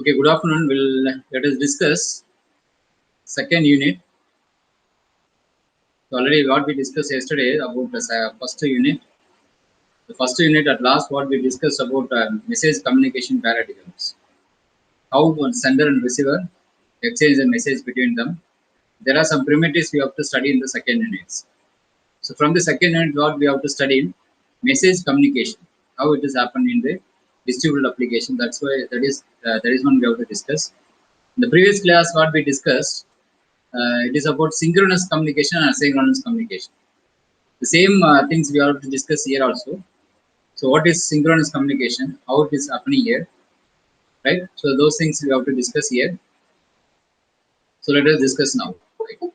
Okay, good afternoon. Let us discuss second unit. So already what we discussed yesterday about the first unit. The first unit at last what we discussed about message communication paradigms. How one sender and receiver exchange a message between them. There are some primitives we have to study in the second units. So from the second unit, what we have to study message communication. How it is happened in the distributed application. That's why that is one we have to discuss. In the previous class, what we discussed. It is about synchronous communication and asynchronous communication. The same things we have to discuss here also. So, what is synchronous communication? How it is happening here, right? So, those things we have to discuss here. So, let us discuss now. Right?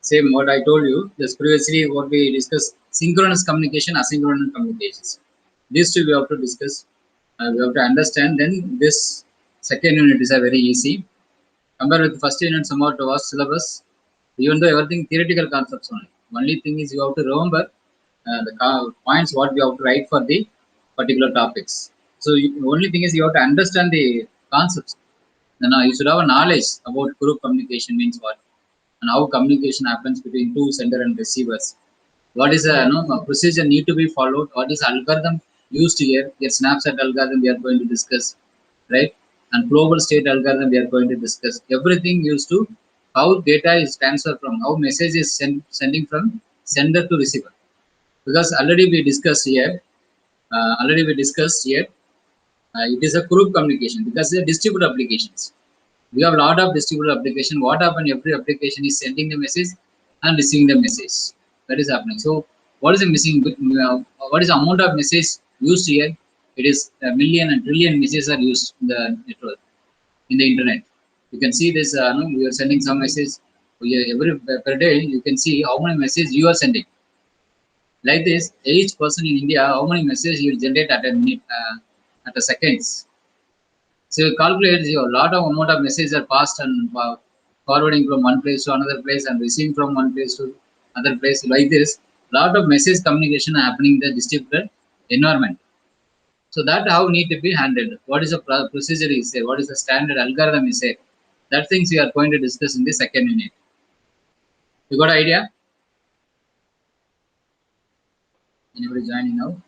Same what I told you just previously. What we discussed: synchronous communication, asynchronous communications. These two we have to discuss. We have to understand. Then this second unit is a very easy. Compared with the first unit, somewhat was syllabus. Even though everything theoretical concepts only. Only thing is you have to remember the points what we have to write for the particular topics. So the only thing is you have to understand the concepts. Then you should have a knowledge about group communication means what and how communication happens between two sender and receivers. What is a procedure need to be followed? What is algorithm used here? The snapshot algorithm we are going to discuss, right? And global state algorithm we are going to discuss. Everything used to how data is transferred from how message is sending from sender to receiver. Because already we discussed here. It is a group communication because they are distributed applications. We have a lot of distributed application. What happens? Every application is sending the message and receiving the message. That is happening. So, what is the missing? What is the amount of message used here? It is a million and trillion messages are used in the network, in the internet. You can see this. We are sending some message every per day. You can see how many messages you are sending. Like this, each person in India, how many messages you generate at a minute, at a seconds. So you calculate a lot of amount of messages are passed and forwarding from one place to another place and receiving from one place to other place. Like this, lot of message communication happening in the distributed environment. So that how need to be handled. What is the procedure is say? What is the standard algorithm is say? That things we are going to discuss in the second unit. You got an idea? Anybody joining now?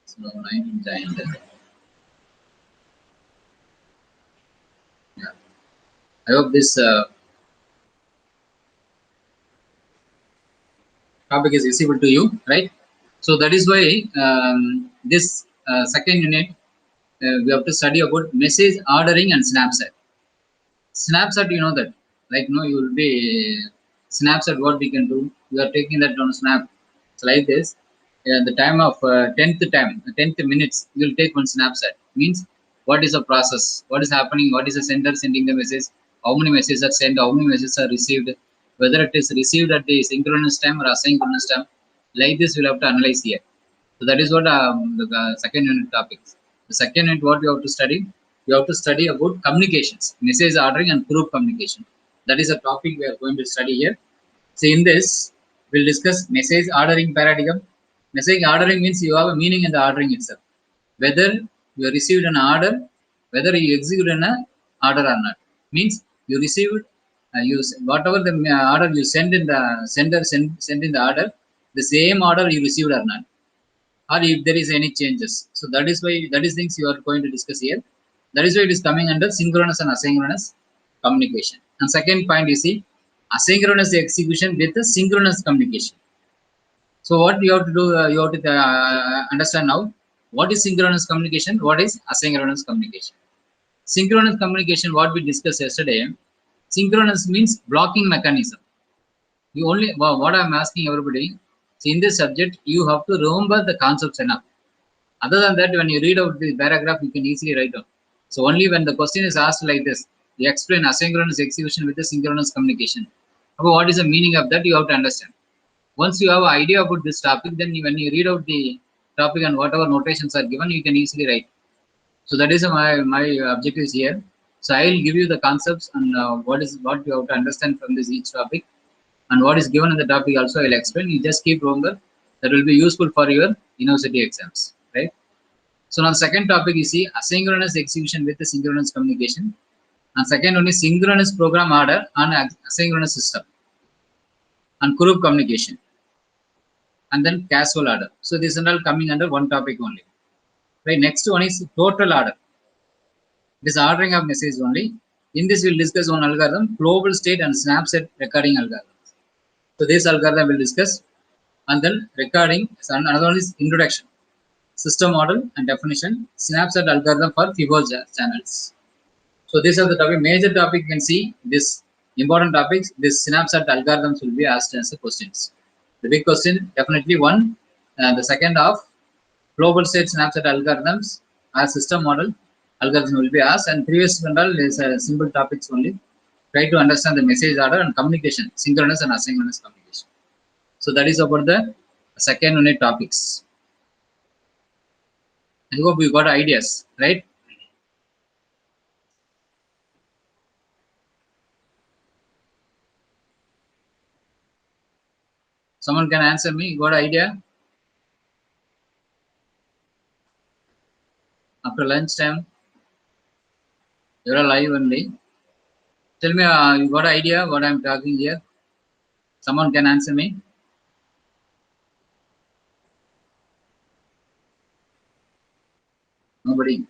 So 19 joined. Yeah. I hope this topic is visible to you, right? So that is why this second unit we have to study about message ordering and snapshot. Snapshot, you know that, like no, you will be snapshot. What we can do, we are taking that on snap. It's like this. The time of 10th minutes, you will take one snapshot. Means what is the process? What is happening? What is the sender sending the message? How many messages are sent? How many messages are received? Whether it is received at the synchronous time or asynchronous time. Like this, we'll have to analyze here. So that is what the second unit topics. The second unit, what we have to study? We have to study about communications, message ordering and group communication. That is a topic we are going to study here. So in this, we'll discuss message ordering paradigm. Message ordering means you have a meaning in the ordering itself. Whether you received an order, whether you execute an order or not. Means you received, whatever the order you send in the sender send in the order, the same order you received or not, or if there is any changes. So that is why that is things you are going to discuss here. That is why it is coming under synchronous and asynchronous communication. And second point, you see, asynchronous execution with the synchronous communication. So what you have to do, you have to understand now what is synchronous communication, what is asynchronous communication. Synchronous communication, what we discussed yesterday, synchronous means blocking mechanism. You only what I'm asking everybody. See, in this subject, you have to remember the concepts enough. Other than that, when you read out the paragraph, you can easily write down. So only when the question is asked like this, you explain asynchronous execution with the synchronous communication. About what is the meaning of that, you have to understand. Once you have an idea about this topic, then when you read out the topic and whatever notations are given, you can easily write. So that is my objectives here. So I will give you the concepts and what you have to understand from this each topic, and what is given in the topic also I will explain. You just keep remember, that will be useful for your university exams, right? So now the second topic you see asynchronous execution with the synchronous communication, and second one is synchronous program order and asynchronous system, and group communication, and then casual order. So these are all coming under one topic only. Right. Next one is total order. This ordering of message only. In this, we'll discuss one algorithm, global state and snapshot recording algorithm. So this algorithm we'll discuss, and then recording. So another one is introduction, system model and definition, snapshot algorithm for FIFO channels. So these are the topic, major topic. You can see this important topics. This snapshot algorithms will be asked as the questions. The big question definitely one. The second of global state snapshot algorithms as system model algorithm will be asked, and previous general is simple topics only. Try to understand the message order and communication, synchronous and asynchronous communication. So that is about the second unit topics. I hope you got ideas, right? Someone can answer me. You got idea? After lunchtime, you're alive only. Tell me, you got idea what I'm talking here? Someone can answer me. Nobody.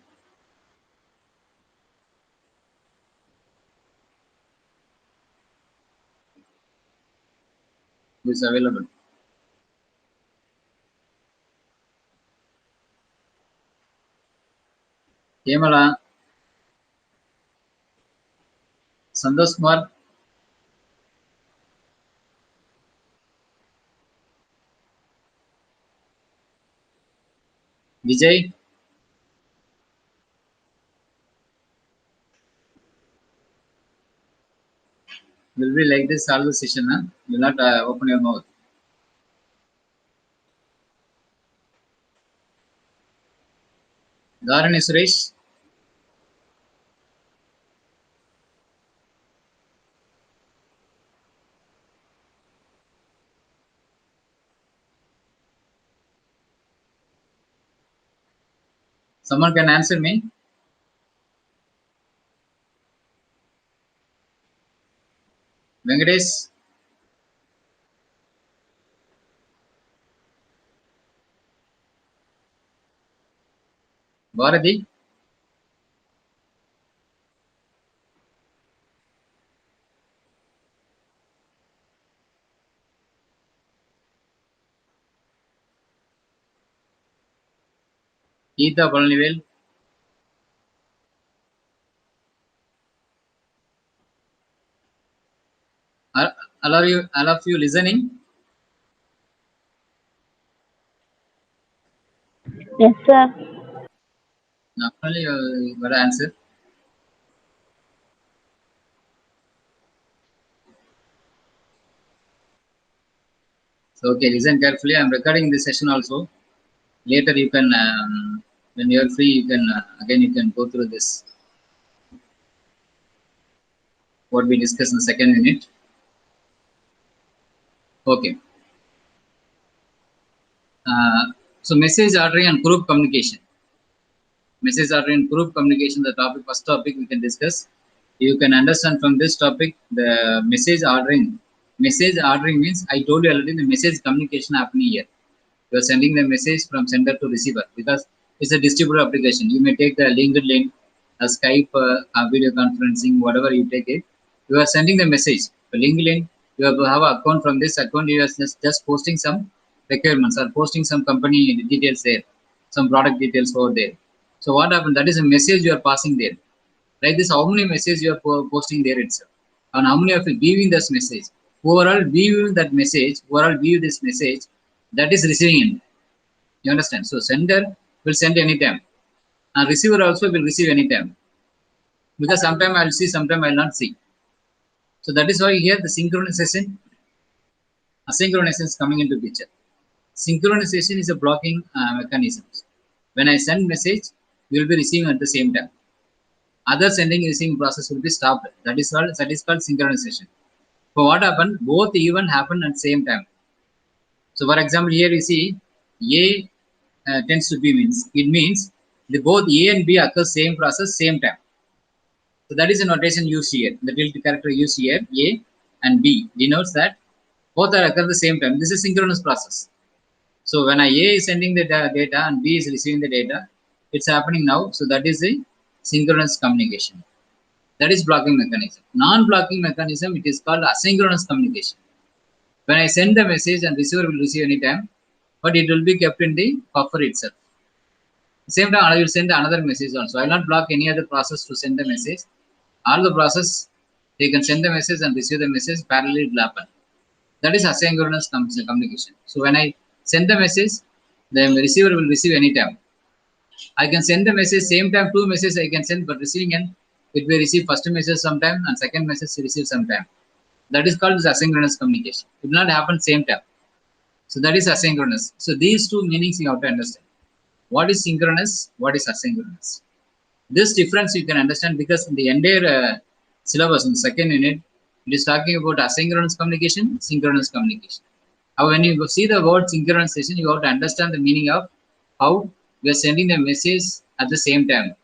Who is available? Kemala, Santosh Kumar, Vijay. Will be like this all the session. Huh? Will not open your mouth. Dharani Suresh, someone can answer me. Venkatesh, Bharati, Geeta Palanivel. Are all of you listening? Yes, sir. Not only you got to answer. So okay, listen carefully. I'm recording this session also. Later you can, when you are free, you can again you can go through this what we discussed in the second unit. Okay. So message ordering and group communication. Message ordering and group communication, the topic, first topic we can discuss. You can understand from this topic the message ordering. Message ordering means I told you already the message communication happening here. You are sending the message from sender to receiver because it's a distributed application. You may take the LinkedIn, a Skype, video conferencing, whatever you take it. You are sending the message. For LinkedIn, you have to have an account. From this account, you are just posting some requirements or posting some company details there, some product details over there. So what happened? That is a message you are passing there. Like this, how many messages you are posting there itself, and how many of you viewing this message. Overall view that message, overall view this message, that is receiving it. You understand? So sender will send anytime, and receiver also will receive anytime. Because sometime I'll see, sometime I'll not see. So that is why here the synchronization, asynchronization is coming into picture. Synchronization is a blocking mechanism. When I send message, you will be receiving at the same time. other sending receiving process will be stopped. That is called synchronization. So what happened? Both event happened at the same time. So for example, here you see A tends to B means it means the both A and B occur same process same time. So that is a notation used here. The tilde character used here, A and B, denotes that both are occur at the same time. This is synchronous process. So when A is sending the data and B is receiving the data, it's happening now. So that is a synchronous communication. That is blocking mechanism. Non-blocking mechanism, it is called asynchronous communication. When I send the message and receiver will receive anytime, but it will be kept in the buffer itself. Same time, I will send another message also. I will not block any other process to send the message. All the process, they can send the message and receive the message, parallelly it will happen. That is asynchronous communication. So when I send the message, the receiver will receive anytime. I can send the message same time, two messages I can send, but receiving end, it will receive first message sometime and second message receive sometime. That is called asynchronous communication. It will not happen same time. So that is asynchronous. So these two meanings you have to understand. What is synchronous? What is asynchronous? This difference you can understand because in the entire syllabus in the second unit, it is talking about asynchronous communication, synchronous communication. Now, when you see the word synchronization, you have to understand the meaning of how we are sending the message at the same time.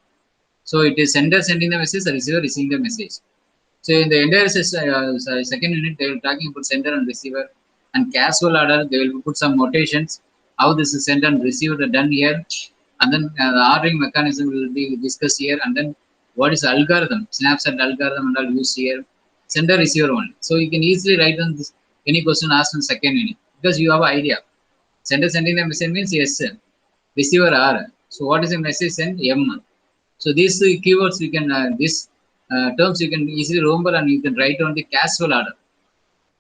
So it is sender sending the message, the receiver receiving the message. So in the entire second unit, they will talking about sender and receiver and casual order. They will put some notations how this is sent and received done here, and then the ordering mechanism will be discussed here, and then what is algorithm, snapshot algorithm and all used here, sender receiver one. So you can easily write on this any question asked in second unit because you have an idea. Sender sending the message means yes, receiver R. So what is the message sent? M. So these keywords you can these terms you can easily remember and you can write on the casual order.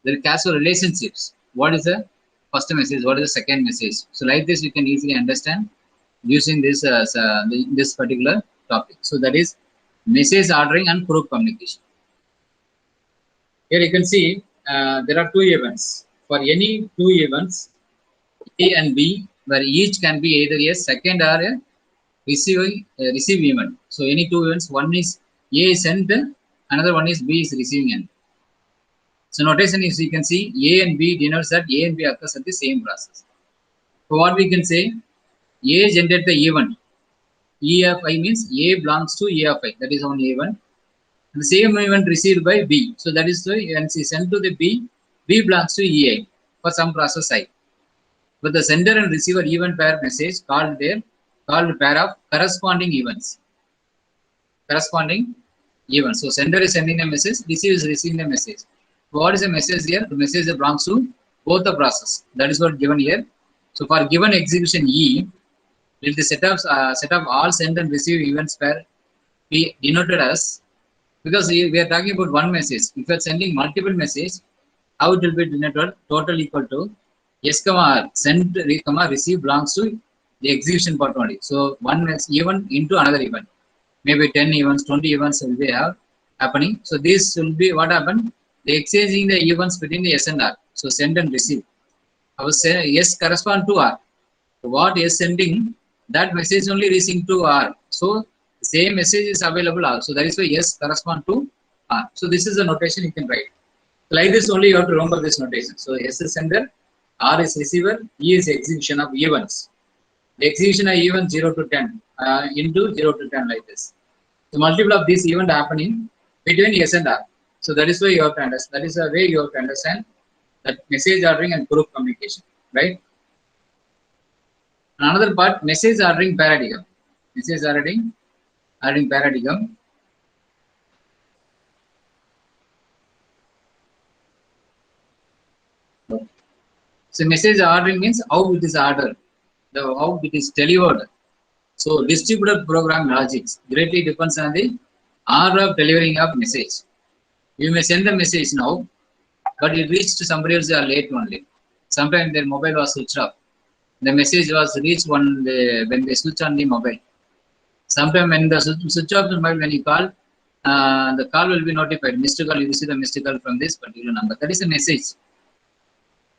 There are casual relationships. What is the first message? What is the second message? So like this you can easily understand using this this particular topic. So that is message ordering and proof communication. Here you can see there are two events. For any two events, A and B, where each can be either a second or a receive event. So any two events, one is A is sent, another one is B is receiving end. So notation is you can see A and B denotes that A and B occurs at the same process. So what we can say, A generates the event. E of I means A belongs to A of I. That is one event. The same event received by B. So that is the event is sent to the B. B belongs to EI for some process I. But the sender and receiver event pair message called pair of corresponding events. Corresponding events. So sender is sending a message, receiver is receiving a message. So what is the message here? The message belongs to both the process. That is what given here. So for given execution E, will the set of all send and receive events pair be denoted as, because we are talking about one message. If you are sending multiple messages, how it will be denoted? Total equal to S comma R, send comma receive belongs to the execution part only. So one event into another event. Maybe 10 events, 20 events will be happening. So this will be what happened. They exchanging the events between the S and R. So send and receive. I was saying S correspond to R. So what S sending, that message only reaching to R. So same message is available R. So that is why S correspond to R. So this is the notation you can write. Like this only you have to remember this notation. So S is sender, R is receiver, E is execution of events. The execution of events 0 to 10 into 0 to 10 like this. So multiple of these events happening between S and R. So that is why you have to understand. That is the way you have to understand that message ordering and proof communication, right? Another part, message ordering paradigm. Message ordering paradigm. So message ordering means how it is ordered, how it is delivered. So distributed program logics greatly depends on the order of delivering of message. You may send the message now, but it reached to somebody else late only. Sometimes their mobile was switched off. The message was reached when they switch on the mobile. Sometimes when the switch off the mobile, when you call, the call will be notified. Missed call, you receive the missed call from this particular number. That is a message.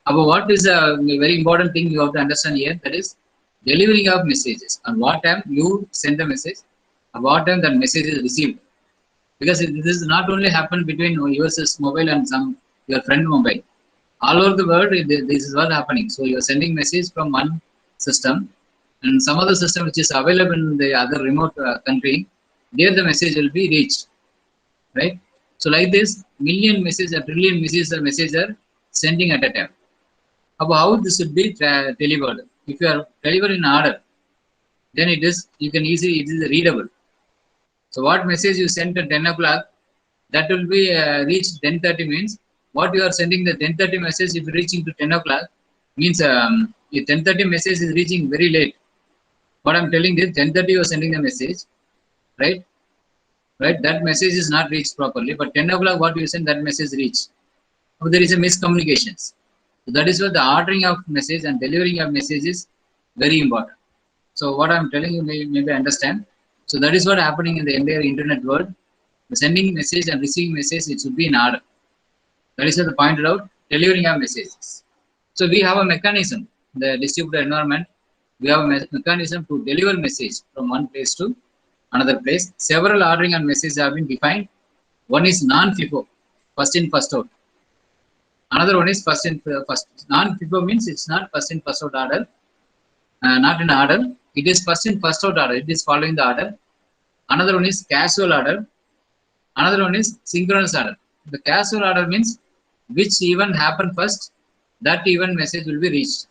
About what is a very important thing you have to understand here, that is delivering of messages. On what time you send the message, at what time that message is received. Because this is not only happen between yours mobile and some your friend mobile. All over the world, this is what happening. So you are sending message from one system, and some other system which is available in the other remote country, there the message will be reached, right? So like this, million messages, a trillion messages are sending at a time. About how this should be delivered. If you are delivering in order, then it is you can easily it is readable. So what message you sent at 10 o'clock, that will be reached 10:30 means what you are sending the 10:30 message if reaching to 10 o'clock means the 10:30 message is reaching very late. What I'm telling is 10:30 you are sending the message, right? Right, that message is not reached properly, but 10 o'clock what you send that message reach. So there is a miscommunications. So that is why the ordering of message and delivering of message is very important. So what I'm telling you maybe understand. So that is what happening in the entire internet world. The sending message and receiving message, it should be in order. That is what they pointed out, delivering of messages. So we have a mechanism, the distributed environment, we have a mechanism to deliver message from one place to another place. Several ordering and messages have been defined. One is non-FIFO, first in, first out. Another one is first in, first. Non-FIFO means it's not first in, first out order, not in order. It is first in, first out order. It is following the order. Another one is casual order. Another one is synchronous order. The casual order means which event happened first, that event message will be reached.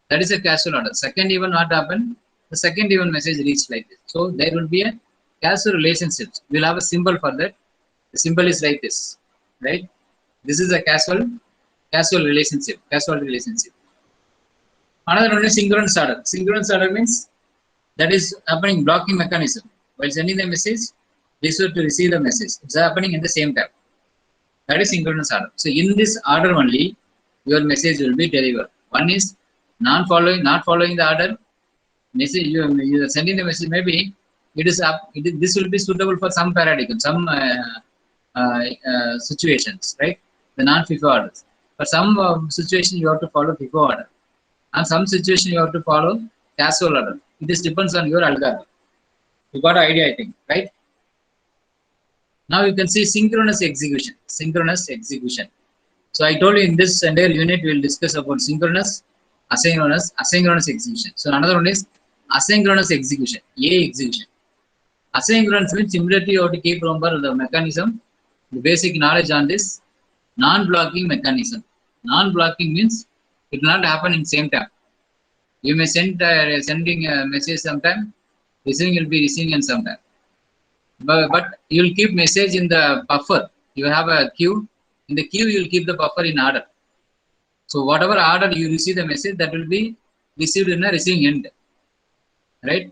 That is a casual order. Second event what happened, the second event message reached like this. So there will be a casual relationship. We'll have a symbol for that. The symbol is like this, right? This is a casual relationship. Another one is synchronous order. Synchronous order means that is happening blocking mechanism. While sending the message, this will to receive the message. It's happening in the same time. That is synchronous order. So in this order only, your message will be delivered. One is not following the order. Message you are sending the message. Maybe it is up. This will be suitable for some paradigm, some situations, right? The non-FIFO orders. For some situation, you have to follow FIFO order, and some situation you have to follow casual order. It just depends on your algorithm. You got an idea, I think, right? Now you can see synchronous execution. So I told you in this entire unit we will discuss about synchronous, asynchronous execution. So another one is asynchronous execution, execution. Asynchronous means immediately you have to keep remember the mechanism, the basic knowledge on this non-blocking mechanism. Non-blocking means it will not happen in same time. You may sending a message sometime, receiving will be receiving in some time. But you will keep message in the buffer. You have a queue. In the queue, you will keep the buffer in order. So whatever order you receive the message, that will be received in a receiving end, right?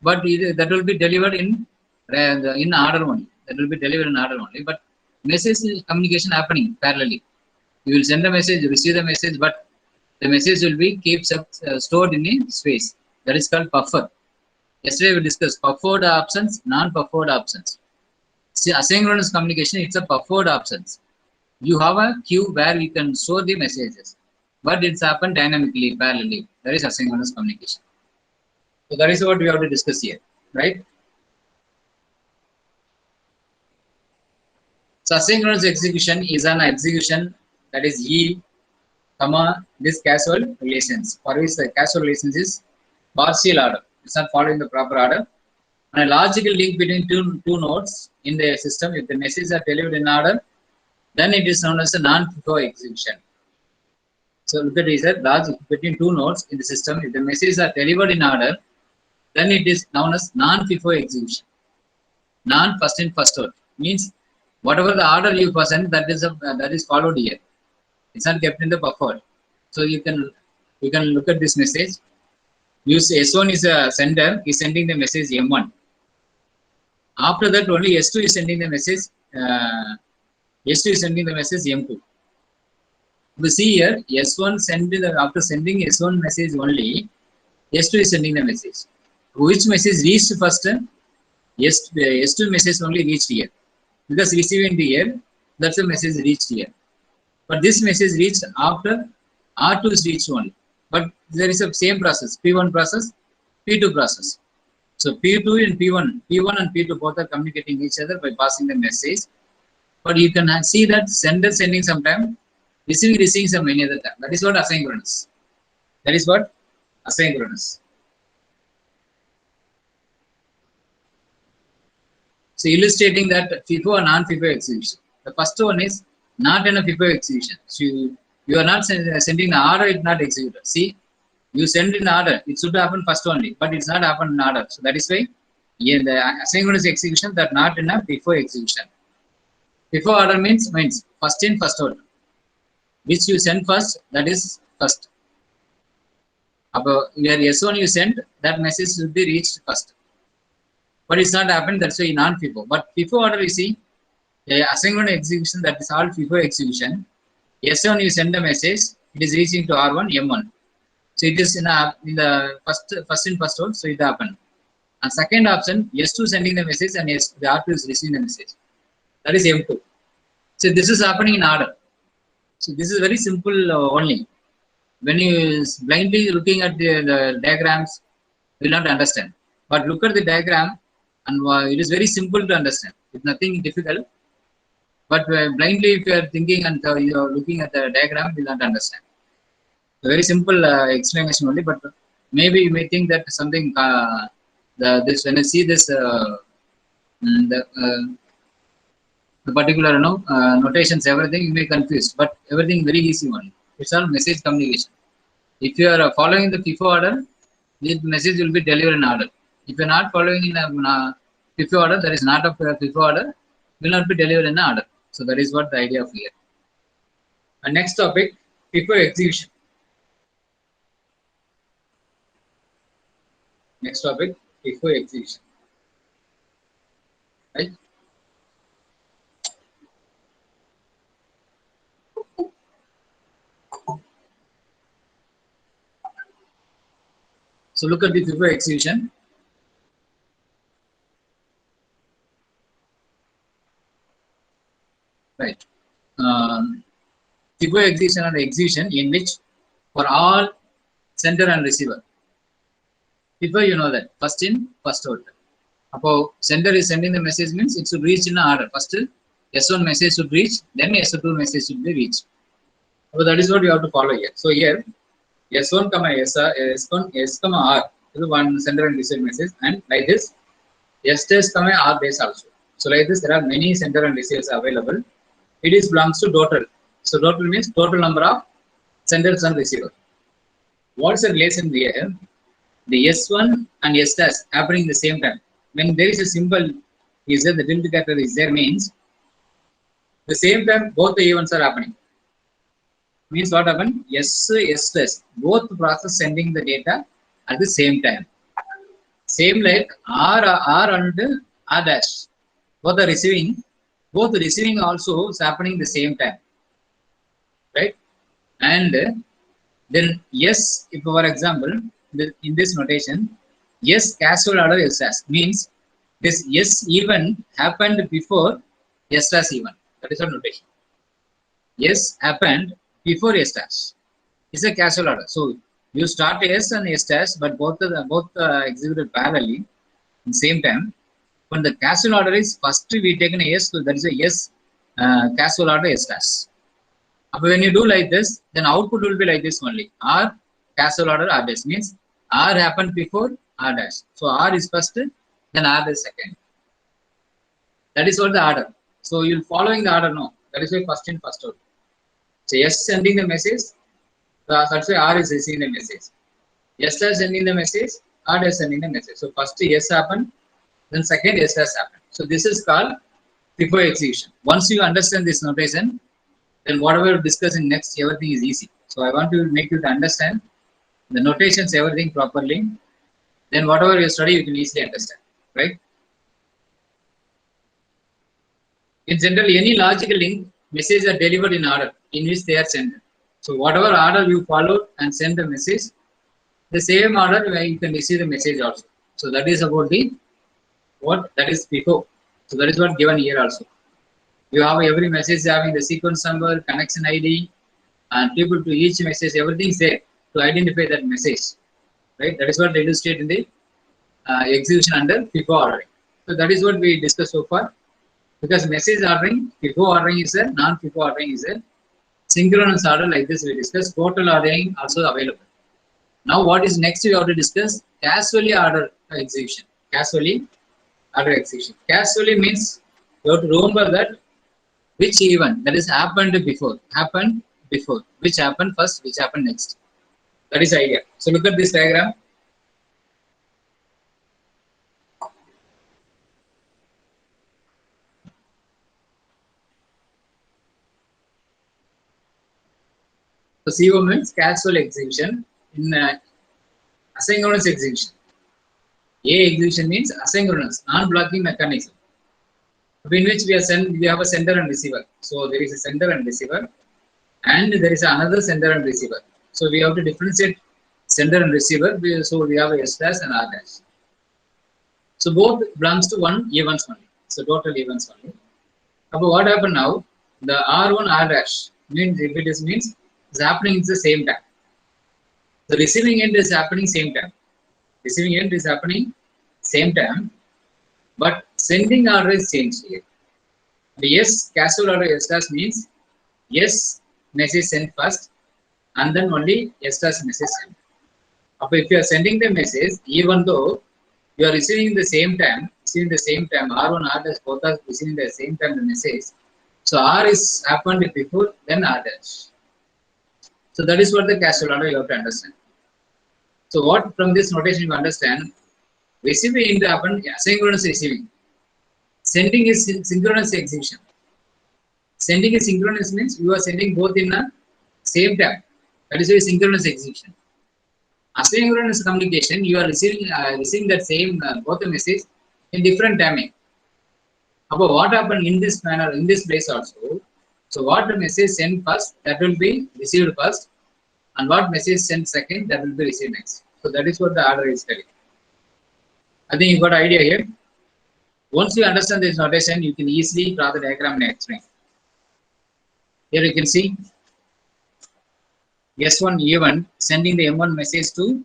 But that will be delivered in order only. That will be delivered in order only. But message communication happening parallelly. You will send the message, receive the message, but the message will be stored in a space. That is called buffer. Yesterday we discussed buffered options, non-buffered options. See, asynchronous communication, it's a buffered options. You have a queue where you can store the messages, but it's happened dynamically, parallelly. That is asynchronous communication. So that is what we have to discuss here, right? So asynchronous execution is an execution that is this casual relations, for which the casual relations is partial order. It's not following the proper order. And a logical link between two nodes in the system, if the messages are delivered in order, then it is known as a non-FIFO execution. So look at this, logic between two nodes in the system, if the messages are delivered in order, then it is known as non-FIFO execution. Non-first in, first out means whatever the order you present, that is followed here. It's not kept in the buffer. So you can look at this message. Use S1 is a sender, is sending the message M1. After that, only S2 is sending the message. S2 is sending the message M2. We see here S1 after sending S1 message only, S2 is sending the message. Which message reached first? S2 message only reached here, because receiving the here, that's the message reached here. But this message reached after R2 is reached only. But there is a same process, P1 process, P2 process. So P2 and P1 and P2 both are communicating each other by passing the message. But you can see that sender sending sometime, receiving some any other time. That is what asynchronous. That is what asynchronous. So illustrating that FIFO or non-FIFO execution. The first one is not in a FIFO execution. So you are not sending the order, it's not executed. See, you send in the order, it should happen first only, but it's not happen in order. So that is why in the asynchronous execution, that not in a FIFO execution. FIFO order means first in, first out. Which you send first, that is first. Where S1 you send, that message should be reached first. But it's not happened, that's why non-FIFO. But FIFO order, you see, the asynchronous execution, that is all FIFO execution. S1 you send the message, it is reaching to R1, M1. So it is in the first in, first out, so it happened. And second option, S2 sending the message and the R2 is receiving the message. That is M2. So this is happening in order. So this is very simple only. When you blindly looking at the diagrams, you will not understand. But look at the diagram, and it is very simple to understand. It's nothing difficult. But blindly, if you are thinking and you are looking at the diagram, you will not understand. A very simple explanation only. But maybe you may think that something. This when I see this, the particular notations, everything you may confused. But everything very easy one. It's all message communication. If you are following the FIFO order, the message will be delivered in order. If you are not following in a FIFO order, that is not a FIFO order, will not be delivered in order. So that is what the idea of here. And next topic, FIFO execution. Next topic, FIFO execution. Right? So look at the FIFO execution. Right. FIFO execution or execution in which for all sender and receiver. FIFO, you know that first in, first out. About sender is sending the message means it should reach in order. First S1 message should reach, then S2 message should be reached. So that is what you have to follow here. So here S1, S comma R is one sender and receiver message, and like this S dash comma R dash also. So like this, there are many sender and receivers available. It is belongs to total. So total means total number of senders and receivers. What's the relation here? The S1 and S dash happening the same time. When there is a symbol is there, the tilde character is there, means the same time both the events are happening. Means what happened? S dash, both process sending the data at the same time. Same like R and R dash, both are receiving. Both receiving also is happening the same time, right? And then yes, if for example in this notation, yes casual order S dash means this yes event happened before S dash event. That is our notation. Yes happened before S dash. It's a casual order. So you start S and S dash, but both executed parallelly in same time. When the casual order is first we take an S, so that is a yes casual order S dash. But when you do like this, then output will be like this only. R casual order R dash means R happened before R dash. So R is first, then R is second. That is what the order. So you're following the order, no. That is why first in, first out. So S sending the message, that's why R is receiving the message. S dash sending the message, R dash sending the message. So first S happened, then second S dash happened. So this is called FIFO execution. Once you understand this notation, then whatever we discuss in next, everything is easy. So I want to make you to understand the notations, everything properly. Then whatever you study, you can easily understand, right? In general, any logical link, messages are delivered in order in which they are sent. So whatever order you follow and send the message, the same order where you can receive the message also. So that is about the what that is FIFO. So that is what given here also. You have every message having the sequence number, connection ID, and people to each message, everything is there to identify that message, right? That is what they illustrate in the execution under FIFO ordering. So that is what we discussed so far. Because message ordering, FIFO ordering is a non-FIFO ordering is a synchronous order like this we discussed. Total ordering also available. Now what is next we have to discuss? Casually order execution. Casually order execution. Casually means you have to remember that which event that is happened before, which happened first, which happened next. That is the idea. So look at this diagram. So CO means casual execution in asynchronous execution. A execution means asynchronous, non-blocking mechanism, in which we have a sender and receiver. So there is a sender and receiver, and there is another sender and receiver. So we have to differentiate sender and receiver. So we have a S dash and R dash. So both belongs to one events only. So total events only. But what happened now? The R1 R dash means if it is means it's happening at the same time. The receiving end is happening same time. Receiving end is happening same time, but sending order is changed here. The yes casual order S dash means yes message sent first, and then only S dash message sent. If you are sending the message, even though you are receiving the same time, R1 R dash both are receiving the same time the message. So R is happened before, then R dash. So that is what the casual order you have to understand. So what from this notation you understand? Receiving in the happen asynchronous receiving. Sending is synchronous execution. Sending is synchronous means you are sending both in the same time. That is why synchronous execution. Asynchronous communication, you are receiving that same both the message in different timing. About what happened in this manner, in this place also. So what the message sent first, that will be received first, and what message sent second, that will be received next. So that is what the order is telling. I think you got an idea here. Once you understand this notation, you can easily draw the diagram and explain. Here you can see S1 event sending the M1 message to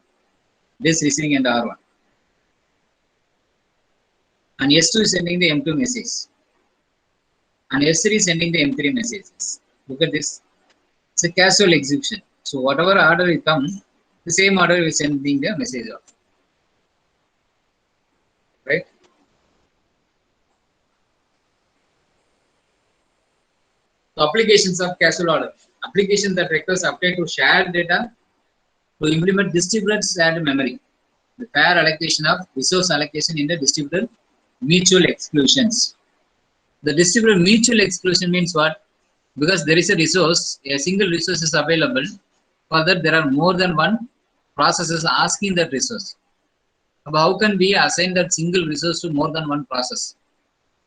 this receiving end R1. And S2 is sending the M2 message. And S3 is sending the M3 messages. Look at this. It's a casual execution. So whatever order will come, the same order will sending the message off. Right? So applications of casual order. Application that requires update to shared data to implement distributed shared memory. The fair allocation of resource allocation in the distributed mutual exclusions. The distributed mutual exclusion means what? Because there is a resource, a single resource is available. For that, there are more than one processes asking that resource. But how can we assign that single resource to more than one process?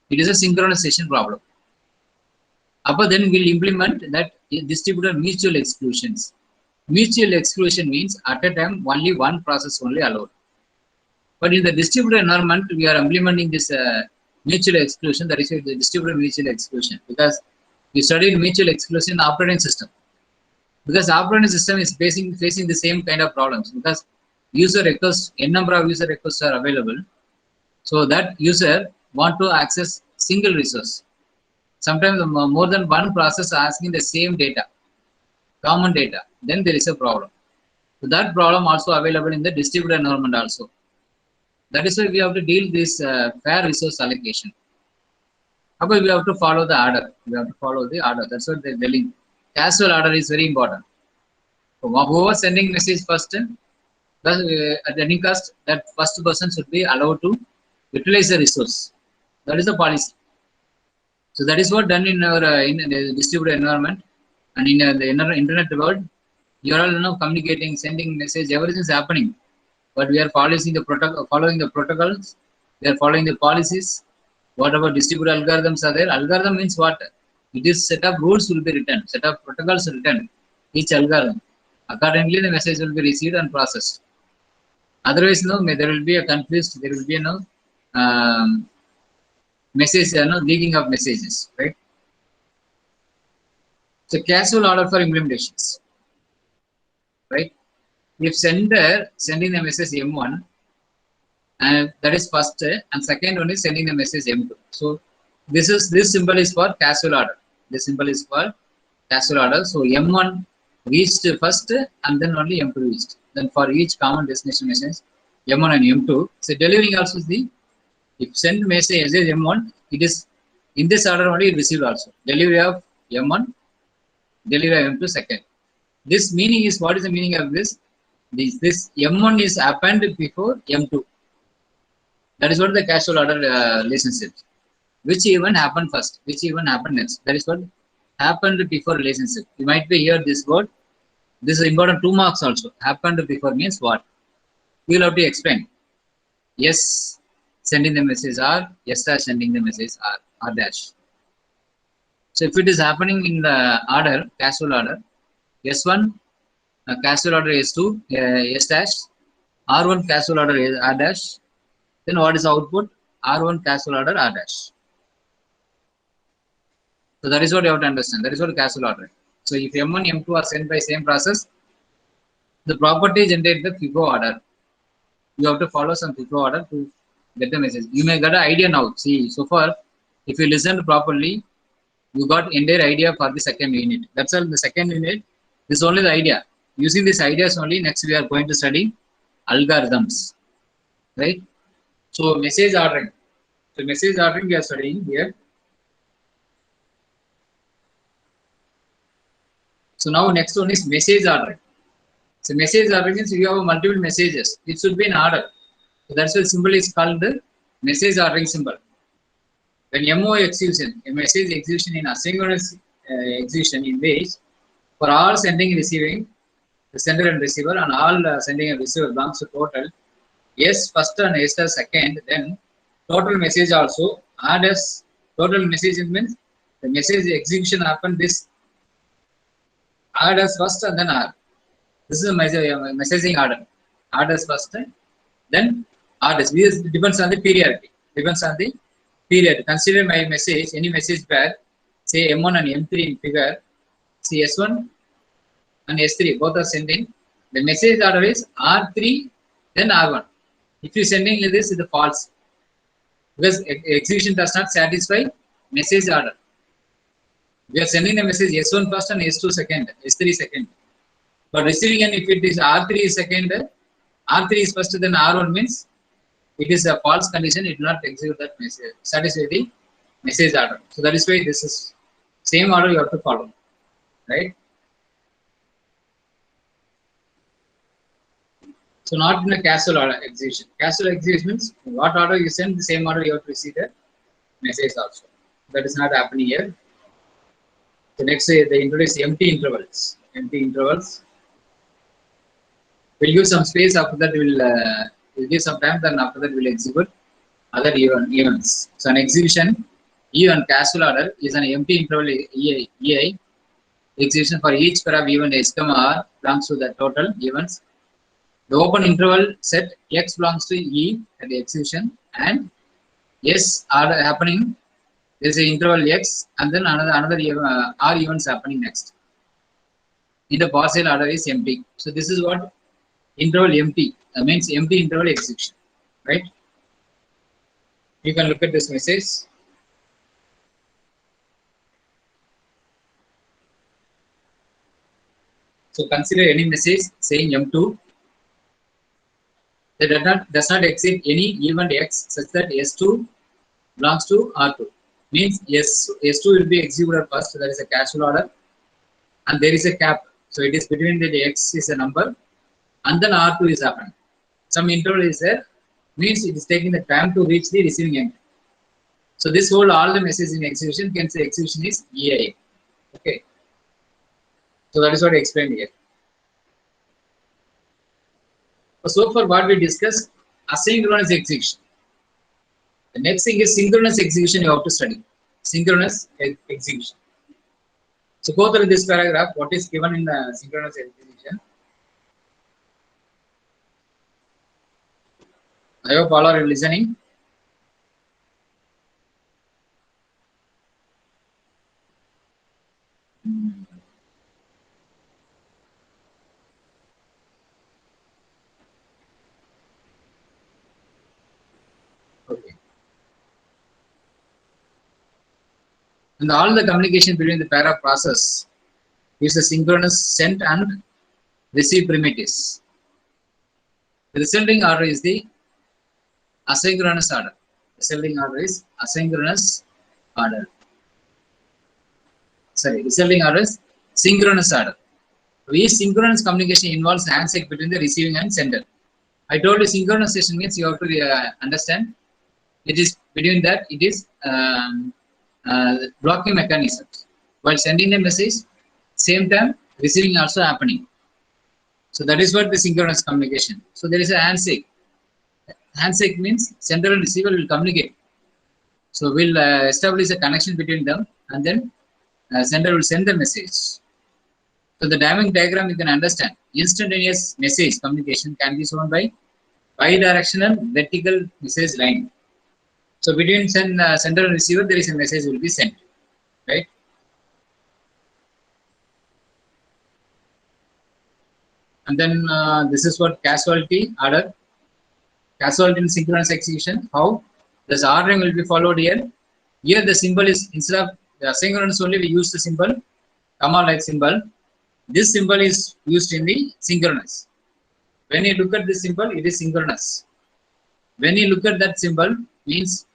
It is a synchronization problem. But then we'll implement that distributed mutual exclusions. Mutual exclusion means at a time only one process only allowed. But in the distributed environment, we are implementing this mutual exclusion, that is the distributed mutual exclusion, because we studied mutual exclusion in the operating system. Because operating system is facing the same kind of problems, because user requests, n number of user requests are available. So that user want to access single resource. Sometimes more than one process asking the same data, common data, then there is a problem. So that problem also available in the distributed environment also. That is why we have to deal this fair resource allocation. But we have to follow the order. We have to follow the order. That's what they're telling. Casual order is very important. So whoever sending message first, at any cost, that first person should be allowed to utilize the resource. That is the policy. So that is what done in our in the distributed environment, and in the internet world. You are all communicating, sending message, everything is happening. But we are following the protocols. We are following the policies. Whatever distributed algorithms are there. Algorithm means what? It is set of rules will be written, set of protocols written. Each algorithm. Accordingly, the message will be received and processed. Otherwise, no, there will be a confused. There will be message, leaking of messages, right? So casual order for implementations, right? If sender sending the message M1, and that is first, and second one is sending the message M2. So this symbol is for casual order. This symbol is for casual order. So M1 reached first, and then only M2 reached. Then for each common destination message, M1 and M2. So delivering also is the, if send message M1, it is in this order only received also. Delivery of M1, delivery of M2 second. This meaning is, what is the meaning of this? This M1 is happened before M2. That is what the casual order relationship. Which event happened first? Which event happened next? That is what happened before relationship. You might be hear this word. This is important 2 marks also. Happened before means what? You will have to explain. Yes, sending the message R. Yes dash sending the message R. R dash. So if it is happening in the order, casual order, S1 casual order S2, S dash, R1 casual order R dash, then what is the output? R1 casual order R dash. So that is what you have to understand. That is what casual order. So if M1, M2 are sent by same process, the property generate the FIFO order. You have to follow some FIFO order to get the message. You may get an idea now. See, so far, if you listened properly, you got entire idea for the second unit. That's all. The second unit, this is only the idea. Using these ideas only, next we are going to study algorithms, right? So message ordering. So message ordering we are studying here. So now next one is message ordering. So message ordering means you have multiple messages. It should be in order. So that's why symbol is called the message ordering symbol. When MO execution, a message execution in asynchronous execution in which for all sending and receiving, the sender and receiver, and all sending and receiver belongs to total. Yes, first and yes, second. Then total message also. R as total message means the message execution happened this R as first and then R. This is a messaging order. R as first, then R as. This depends on the period. Depends on the period. Consider my message, any message pair, say M1 and M3 in figure. See S1 and S3 both are sending. The message order is R3, then R1. If you sending this, is the false, because execution does not satisfy message order. We are sending the message S1 first and S2 second, S3 second. But receiving, and if it is R3 is second, R3 is first, then R1 means it is a false condition. It will not execute that message, satisfy the message order. So that is why this is same order you have to follow, right? So not in a casual order execution. Casual execution means what order you send, the same order you have to receive the message also. That is not happening here. So next they introduce empty intervals. Empty intervals. We'll give some space, after that we'll give some time, then after that we'll execute other events. So an execution even casual order is an empty interval EI execution for each pair of event S, R belongs to the total events. The open interval set X belongs to E at the execution, and S are happening. There is an interval X, and then another R events happening next. In the partial order is empty. So this is what interval empty means, empty interval execution, right? You can look at this message. So consider any message saying M2 that does not exceed any event X such that S2 belongs to R2. Means S2 will be executed first, so that is a casual order, and there is a cap. So it is between the X is a number, and then R2 is happening. Some interval is there, means it is taking the time to reach the receiving end. So this whole all the message in execution can say execution is EIA. Okay. So that is what I explained here. So far what we discussed, asynchronous execution. The next thing is synchronous execution you have to study. Synchronous execution. So go through this paragraph, what is given in the synchronous execution. I hope all are listening. And all the communication between the pair of process is a synchronous send and receive primitives. The resulting order is the asynchronous order. The resulting order is asynchronous order. Resulting order is synchronous order. Each synchronous communication involves handshake between the receiving and sender. I told you synchronization means you have to understand it is between that it is blocking mechanisms. While sending the message, same time receiving also happening. So that is what the synchronous communication. So there is a handshake. Handshake means sender and receiver will communicate. So we'll establish a connection between them, and then sender will send the message. So the Hamming diagram you can understand. Instantaneous message communication can be shown by bidirectional vertical message line. So between sender and receiver, there is a message will be sent, right? And then this is what casualty order. Casualty in synchronous execution. How this ordering will be followed here. Here the symbol is, instead of the asynchronous only, we use the symbol comma like symbol. This symbol is used in the synchronous. When you look at this symbol, it is synchronous. When you look at that symbol, means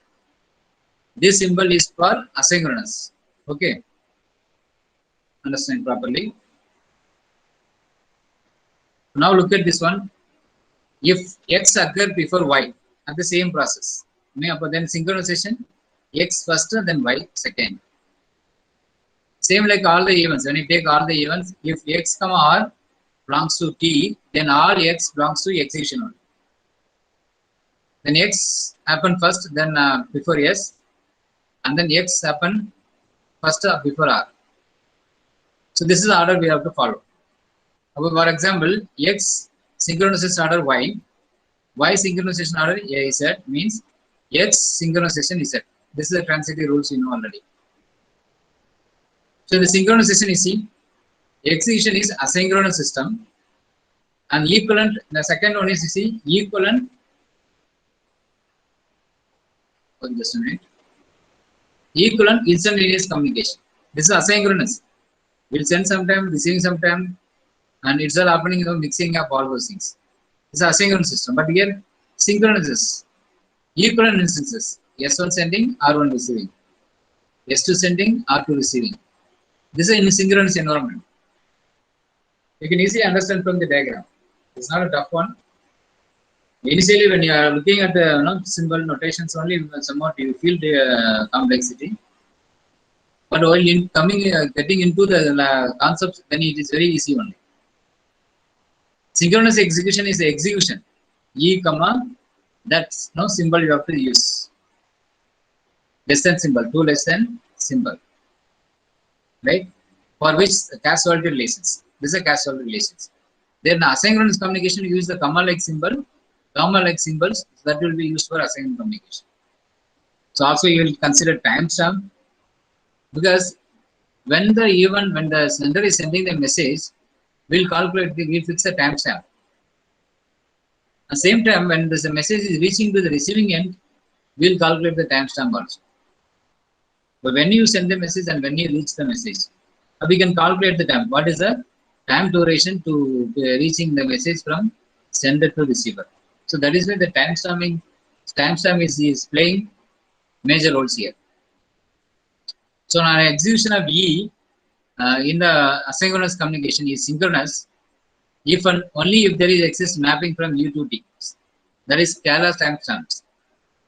this symbol is for asynchronous. Okay. Understand properly. Now look at this one. If X occur before Y at the same process, then synchronization, X first, then Y second. Same like all the events. When you take all the events, if X comma R belongs to T, then all X belongs to execution only. Then X happen first, then before S, and then X happen first before R. So this is the order we have to follow. For example, X synchronization order Y, Y synchronization order Z means X synchronization Z. This is the transitive rules you know already. So the synchronization is C. Execution is asynchronous system, and equivalent. The second one is C, equivalent. Just a minute. Equivalent instantaneous communication. This is asynchronous. We'll send sometime, receiving sometime, and it's all happening, mixing up all those things. It's an asynchronous system. But here, synchronous, equivalent instances. S1 sending, R1 receiving. S2 sending, R2 receiving. This is in a synchronous environment. You can easily understand from the diagram. It's not a tough one. Initially, when you are looking at the symbol notations only, somewhat you feel the complexity. But while getting into the concepts, then it is very easy only. Synchronous execution is the execution. E comma, that's no symbol you have to use. Less than symbol, two less than symbol. Right? For which casualty relations. This is a casualty relations. Then asynchronous communication, you use the comma like symbol. Comma like symbols that will be used for asynchronous communication. So also you will consider timestamp, because when the sender is sending the message, we'll fix the timestamp. At the same time, when the message is reaching to the receiving end, we'll calculate the timestamp also. But when you send the message and when you reach the message, we can calculate the time. What is the time duration to reaching the message from sender to receiver? So that is why the timestamp is playing major roles here. So now execution of E in the asynchronous communication is synchronous if and only if there is excess mapping from U to T. That is scalar timestamps.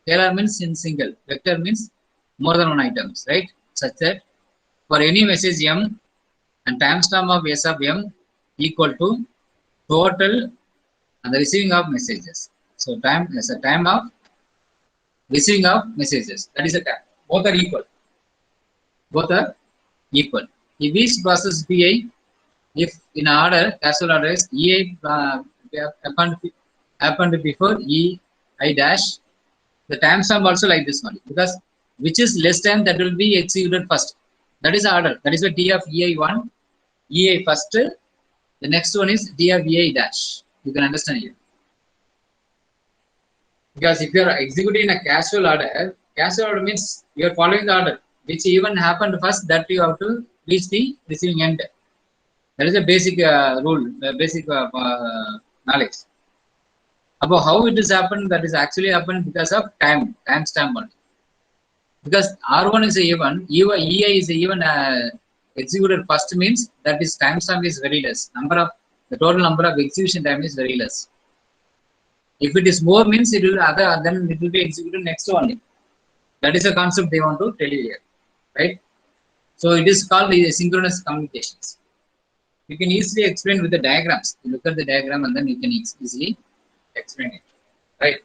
Scalar means in single, vector means more than one items, right? Such that for any message M and timestamp of S of M equal to total and the receiving of messages. So time is a time of receiving of messages. That is a time. Both are equal. Both are equal. If each process PI, if in order, casual order is EI happened before EI dash, the timestamp also like this one, because which is less time that will be executed first. That is order. That is the T of EI1, EI first. The next one is T of EI dash. You can understand here. Because if you are executing a casual order means you are following the order. which event happened first, that you have to reach the receiving end. That is a basic rule, basic knowledge. About how it is happened, that is actually happened because of time stamp only. Because R1 is a event, EI is a event executed first means that is time stamp is very less. The total number of execution time is very less. If it is more means it will then it will be executed next only. That is the concept they want to tell you here, right? So it is called synchronous communications. You can easily explain with the diagrams. You look at the diagram and then you can easily explain it, right?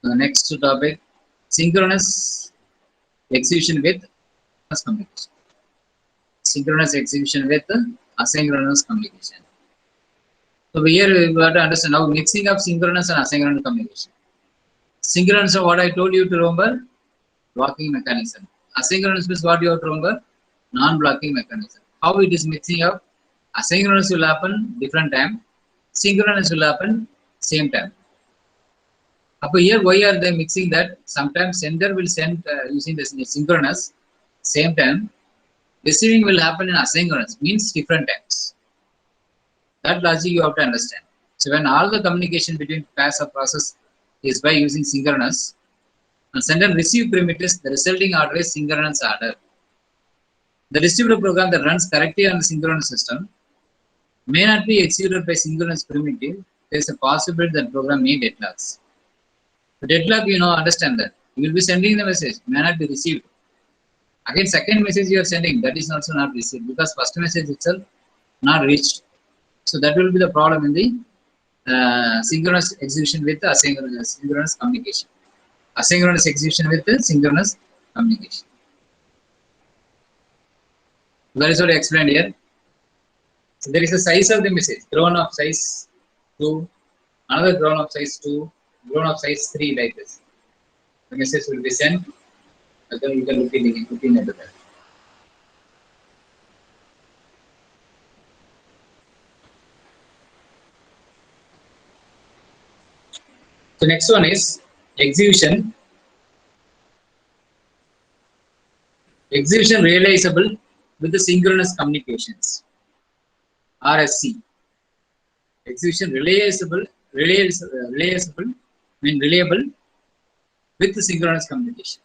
The next topic, synchronous execution with asynchronous communication. Synchronous execution with asynchronous communication. So here we have to understand now mixing of synchronous and asynchronous communication. Synchronous, what I told you to remember, blocking mechanism. Asynchronous is what you have to remember, non-blocking mechanism. How it is mixing up? Asynchronous will happen different time. Synchronous will happen same time. Up here, why are they mixing that? Sometimes sender will send using the synchronous same time. Receiving will happen in asynchronous, means different times. That logic you have to understand. So when all the communication between pairs of process is by using synchronous, and send and receive primitives, the resulting order is synchronous order. The distributed program that runs correctly on the synchronous system may not be executed by synchronous primitive. There is a possibility that program may deadlocks. The deadlock, understand that. You will be sending the message, may not be received. Again, second message you are sending, that is also not received because first message itself not reached. So that will be the problem in the synchronous execution with synchronous communication. Asynchronous execution with the synchronous communication. That is what I explained here. So there is a size of the message, grown of size 2, another grown of size 2, grown of size 3 like this. The message will be sent, and then you can look into that. So next one is execution. Execution realizable with the synchronous communications. RSC. Execution reliable with the synchronous communication.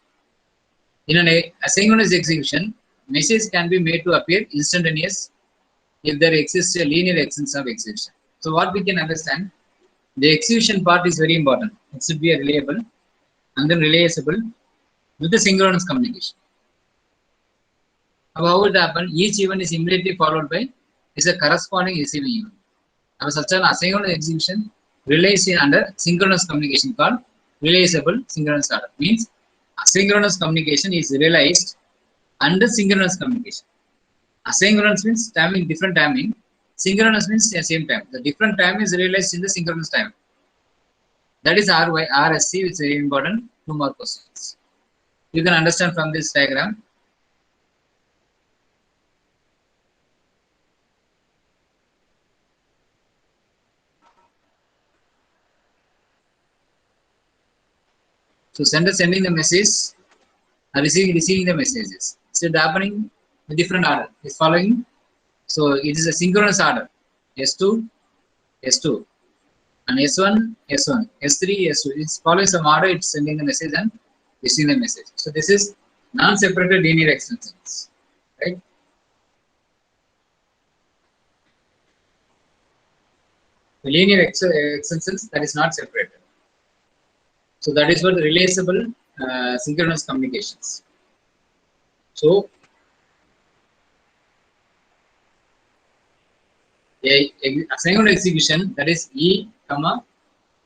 In an asynchronous execution, message can be made to appear instantaneous if there exists a linear extension of execution. So what we can understand, the execution part is very important. It should be a reliable and then realizable with the synchronous communication. How it happen? Each event is immediately followed by is a corresponding receiving event. Now, such an asynchronous execution relies under synchronous communication called realizable synchronous order. Means asynchronous communication is realized under synchronous communication. Asynchronous means timing, different timing. Synchronous means the same time. The different time is realized in the synchronous time. That is RSC, which is very important. 2 more questions. You can understand from this diagram. So sender sending the message, receiving the messages. So it's happening in different order. It's following. So it is a synchronous order. S2, S2, and S1, S1, S3, S2. It's following some order. It's sending the message and receiving the message. So this is non-separated linear extensions, right? The linear extensions that is not separated. So that is what realizable synchronous communications. So a asynchronous execution, that is E, comma,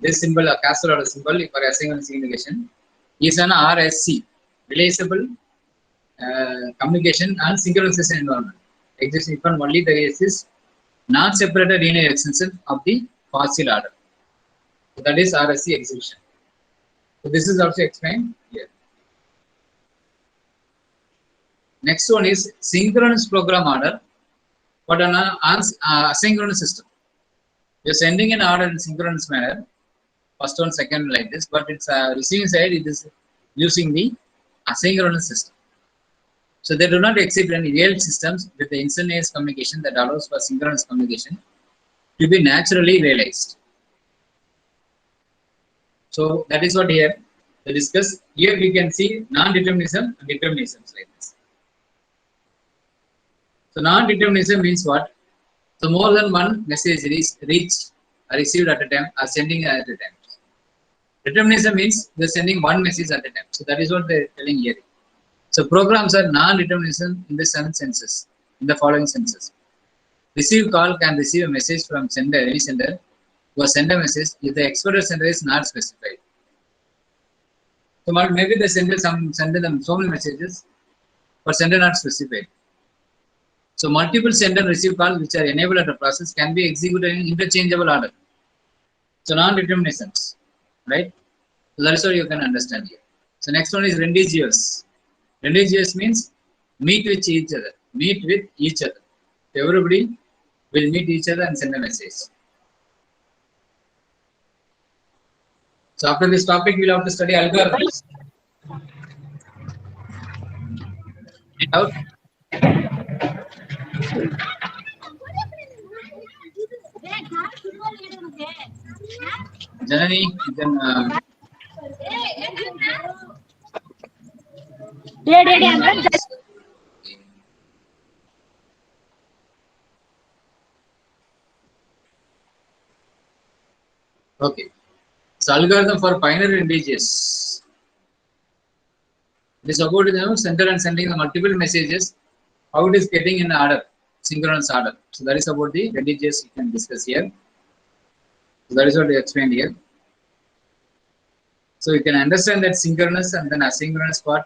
this symbol, a capital order symbol for asynchronous communication, is an RSC, realizable communication and synchronization environment. Exists if and only there is not separated linear extension of the partial order. So that is RSC execution. So this is also explained here. Next one is synchronous program order, but on an asynchronous system. You're sending an order in synchronous manner, first one, second like this, but it's receiving side, it is using the asynchronous system. So they do not accept any real systems with the instantaneous communication that allows for synchronous communication to be naturally realized. So that is what here they discuss. Here we can see non-determinism and determinisms like this. So non-determinism means what? So more than one message is reached or received at a time or sending at a time. Determinism means they're sending one message at a time. So that is what they're telling here. So programs are non-determinism in the seven senses, in the following senses. Receive call can receive a message from sender, any sender, who send a message if the expected sender is not specified. So maybe they send them so many messages, but sender not specified. So multiple send and receive calls which are enabled at a process can be executed in interchangeable order. So non-determinisms, right? So that is what you can understand here. So next one is rendigious. Rendigious means meet with each other. Meet with each other. Everybody will meet each other and send a message. So after this topic, we'll have to study algorithms. Out. Janani, you can. Okay. So algorithm for binary indices. It is about the sender and sending the multiple messages, how it is getting in order, synchronous order. So that is about the indices you can discuss here. So that is what I explained here. So you can understand that synchronous and then asynchronous part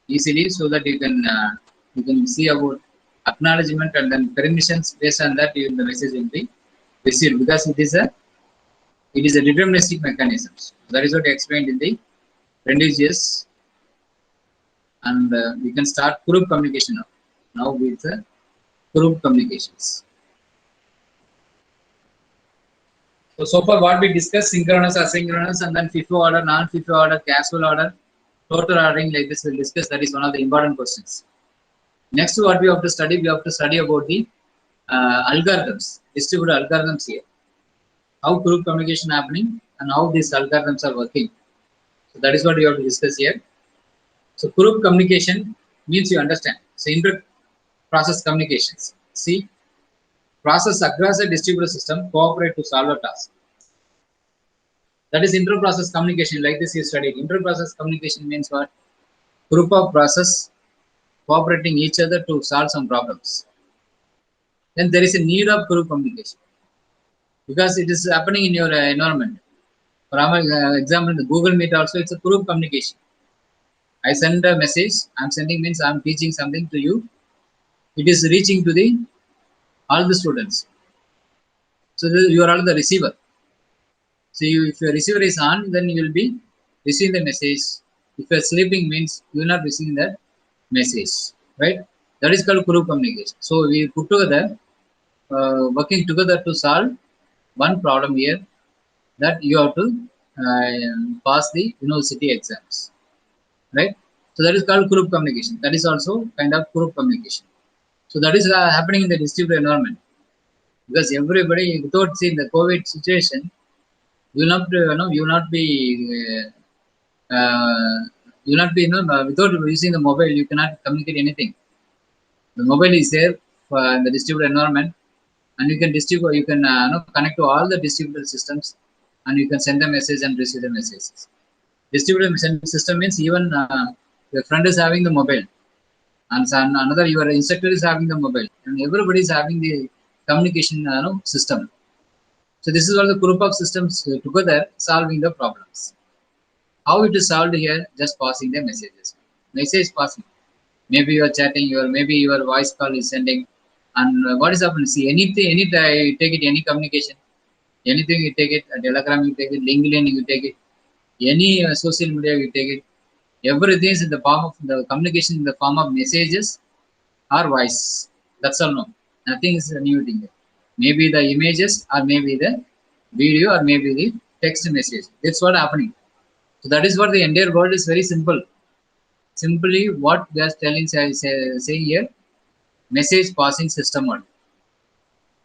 easily, so that you can see about acknowledgement and then permissions. Based on that, the message will be received, because it is a deterministic mechanism. That is what I explained in the rendigious. And we can start group communication now with group communications. So far what we discussed, synchronous, asynchronous, and then FIFO order, non-FIFO order, casual order, total ordering, like this we'll discuss. That is one of the important questions. Next, what we have to study about the algorithms, distributed algorithms here. How group communication happening and how these algorithms are working. So that is what we have to discuss here. So group communication means you understand. So inter-process communications. See, process across a distributed system cooperate to solve a task. That is inter-process communication. Like this you studied. Inter-process communication means what? Group of process cooperating each other to solve some problems. Then there is a need of group communication, because it is happening in your environment. For example, the Google Meet also, it's a group communication. I send a message. I'm sending means I'm teaching something to you. It is reaching to all the students. So you are all the receiver. So if your receiver is on, then you will be receiving the message. If you are sleeping, means you will not receiving that message, right? That is called group communication. So we put together, working together to solve one problem here, that you have to pass the university exams, right? So that is called group communication. That is also kind of group communication. So that is happening in the distributed environment, because everybody, without seeing the COVID situation, you will not be without using the mobile, you cannot communicate anything. The mobile is there for the distributed environment, and you can distribute, you can connect to all the distributed systems, and you can send a message and receive the messages. Distributed system means even your friend is having the mobile, and another your instructor is having the mobile, and everybody is having the communication system. So this is all the group of systems together solving the problems. How it is solved here? Just passing the messages. Message passing. Maybe you are chatting, maybe your voice call is sending, and what is happening? See, anything, you take it, any communication, anything you take it, a Telegram you take it, LinkedIn you take it, any social media you take it. Everything is in the form of the communication in the form of messages or voice. That's all. No, nothing is a new thing. maybe the images or maybe the video or maybe the text message. That's what happening. So that is what the entire world is very simple. Simply what we are telling say here, message passing system only.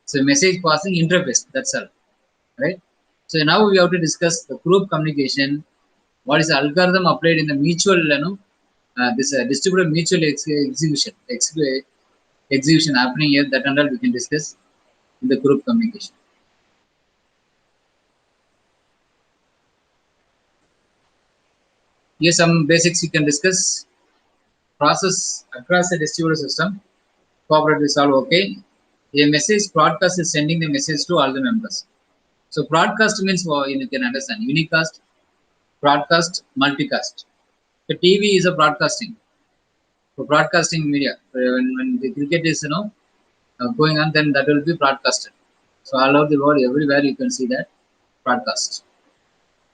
So message passing interface, that's all, right? So now we have to discuss the group communication. What is the algorithm applied in the mutual, this distributed mutual execution happening here, that and all we can discuss in the group communication. Here some basics you can discuss. Process across the distributed system, cooperate is all okay. A message broadcast is sending the message to all the members. So broadcast means, you can understand, unicast, broadcast, multicast. So TV is a broadcasting. For broadcasting media, when the cricket is going on, then that will be broadcasted. So all over the world, everywhere you can see that broadcast.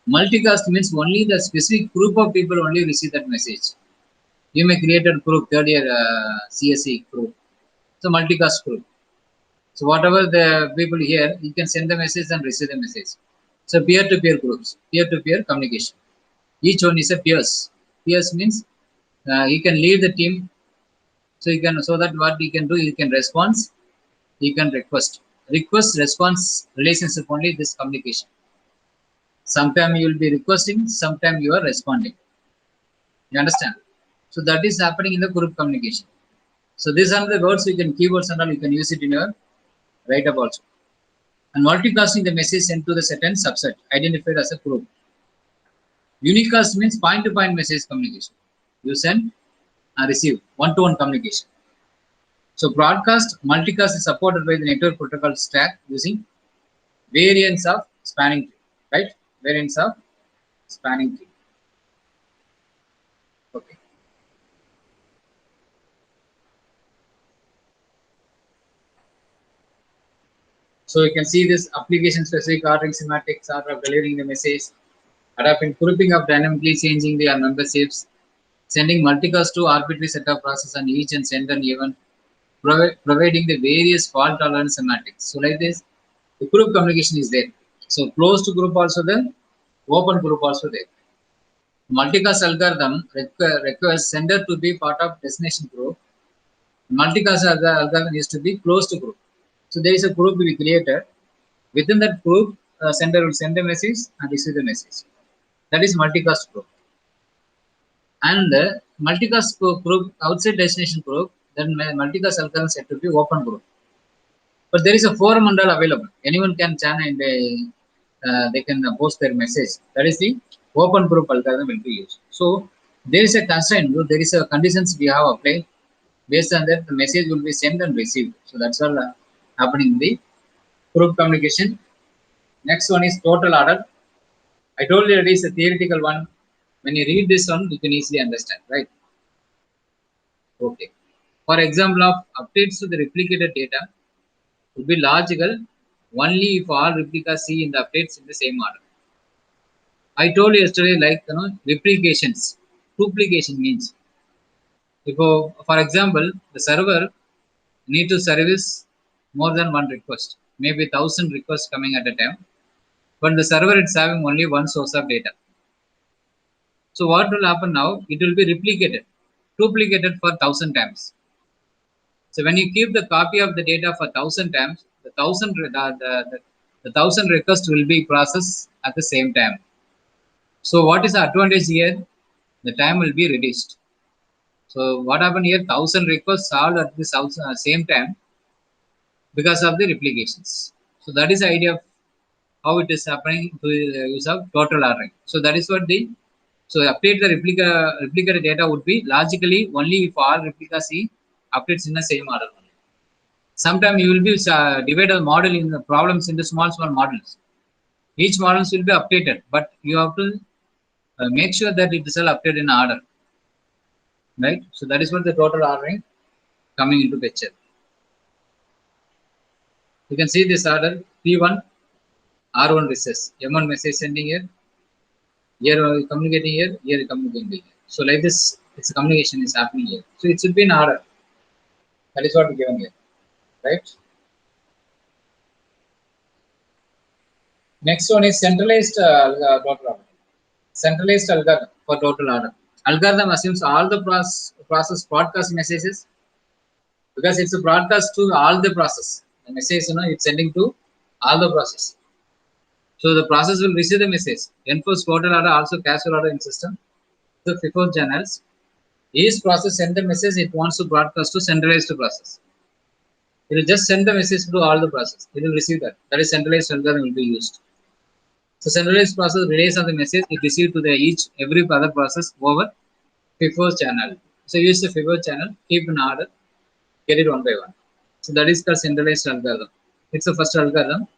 Multicast means only the specific group of people only receive that message. You may create a group, third year CSE group. So multicast group. So whatever the people here, you can send the message and receive the message. So peer-to-peer groups, peer-to-peer communication. Each one is a peers. Peers means you can lead the team. So you can, so that what you can do, you can respond, you can request. Request response relationship only this communication. Sometime you will be requesting, sometime you are responding. You understand? So that is happening in the group communication. So these are the words, you can keywords and all, you can use it in your write up also. And multicasting the message sent to the certain subset identified as a group. Unicast means point-to-point message communication. You send and receive one-to-one communication. So broadcast, multicast is supported by the network protocol stack using variants of spanning tree, right? Variants of spanning tree. Okay. So you can see this application specific ordering semantics are of delivering the message, adapting grouping of dynamically changing the memberships, sending multicast to arbitrary set of process on each and send an event, providing the various fault tolerance semantics. So like this, the group communication is there. So closed group also there, open group also there. Multicast algorithm requires sender to be part of destination group. Multicast algorithm is to be closed group. So there is a group we created. Within that group, sender will send a message and receive the message. That is multicast group. And the multicast group outside destination group, then multicast algorithm set to be open group. But there is a forum and all available. Anyone can channel and they can post their message. That is the open group algorithm will be used. So there is a constraint. There is a conditions we have applied. Based on that, the message will be sent and received. So that's all happening in the group communication. Next one is total order. I told you it is a theoretical one. When you read this one, you can easily understand, right? Okay. For example of updates to the replicated data would be logical only if all replicas see in the updates in the same order. I told you yesterday, like replications, duplication means if, for example, the server need to service more than one request, maybe 1,000 requests coming at a time, but the server is having only one source of data. So what will happen now? It will be replicated, duplicated for 1,000 times. So when you keep the copy of the data for 1,000 times, the 1,000 requests will be processed at the same time. So what is the advantage here? The time will be reduced. So what happened here? 1,000 requests solved at the same time because of the replications. So that is the idea of how it is happening to the use of total ordering. So that is what the update the replica data would be logically only if all replicas see updates in the same order. Sometimes you will be divide the model in the problems into small models. Each models will be updated, but you have to make sure that it is all updated in order, right? So that is what the total ordering coming into picture. You can see this order P1, R1 recess, M1 message sending here, here communicating here communicating here. So like this, its communication is happening here. So it should be in order. That is what we given here, right? Next one is centralized total order. Centralized algorithm for total order. Algorithm assumes all the process broadcast messages because it's a broadcast to all the process. The message, it's sending to all the process. So the process will receive the message. Enforce total order, also casual order in system. The FIFO channels. Each process send the message it wants to broadcast to centralized process. It will just send the message to all the process. It will receive that. That is centralized algorithm will be used. So centralized process relays on the message it received to the every other process over FIFO channel. So use the FIFO channel, keep in order, get it one by one. So that is called centralized algorithm. It's the first algorithm.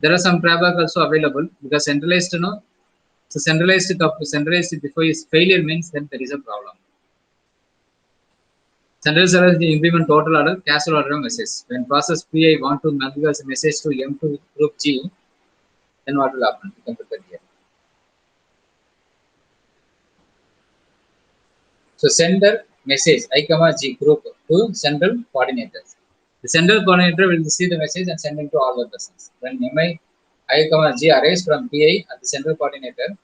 There are some drawback also available because centralized, so centralized before is failure means that there is a problem. Centralized algorithm implement total order, casual order message. When process PI want to navigate a message to M2 group G, then what will happen? You can put that here. So sender message I comma G group to central coordinators. The central coordinator will receive the message and send it to all the persons. When MI I comma G arrays from PI at the central coordinator,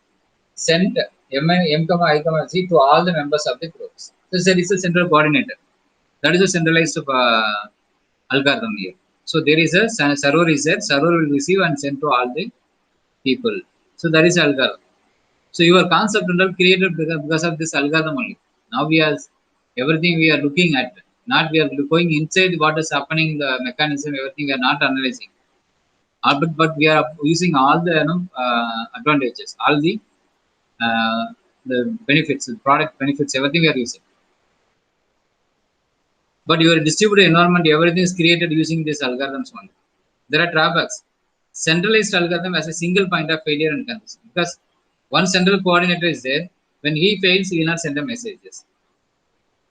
send M comma I comma G to all the members of the groups. So there is a central coordinator. That is a centralized algorithm here. So there is a server is there. Server will receive and send to all the people. So that is algorithm. So your concept created because of this algorithm only. Now we are everything we are looking at. Not we are going inside what is happening, the mechanism, everything we are not analyzing. But we are using all the advantages, all the benefits, the product benefits, everything we are using. But your distributed environment, everything is created using these algorithms only. There are drawbacks. Centralized algorithm has a single point of failure and confusion because one central coordinator is there. When he fails, he will not send the messages.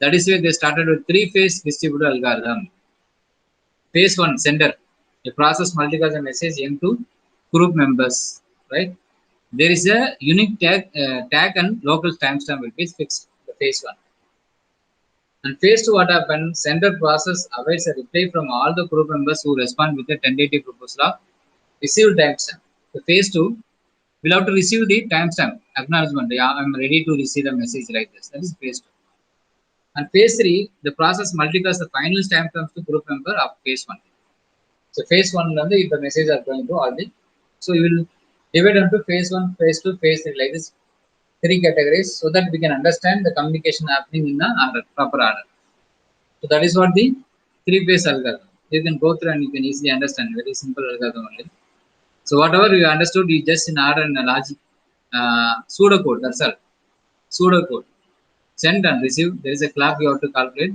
That is why they started with three-phase distributed algorithm. Phase one, sender. A process multiplies a message into group members, right? There is a unique tag and local timestamp will be fixed. The phase one. And phase two, what happens? Sender process awaits a reply from all the group members who respond with a tentative proposal of received timestamp. The phase two will have to receive the timestamp acknowledgement. Yeah, I'm ready to receive the message like this. That is phase two. And phase three, the process multiplies the final timestamp to group member of phase one. So phase one, the message are going to all the. So you will divide into phase one, phase two, phase three like this. Three categories so that we can understand the communication happening in the proper order. So that is what the three-phase algorithm. You can go through and you can easily understand. Very simple algorithm only. So whatever you understood, you just in order and logic, pseudocode. That's all. Pseudocode. Send and receive. There is a clock you have to calculate.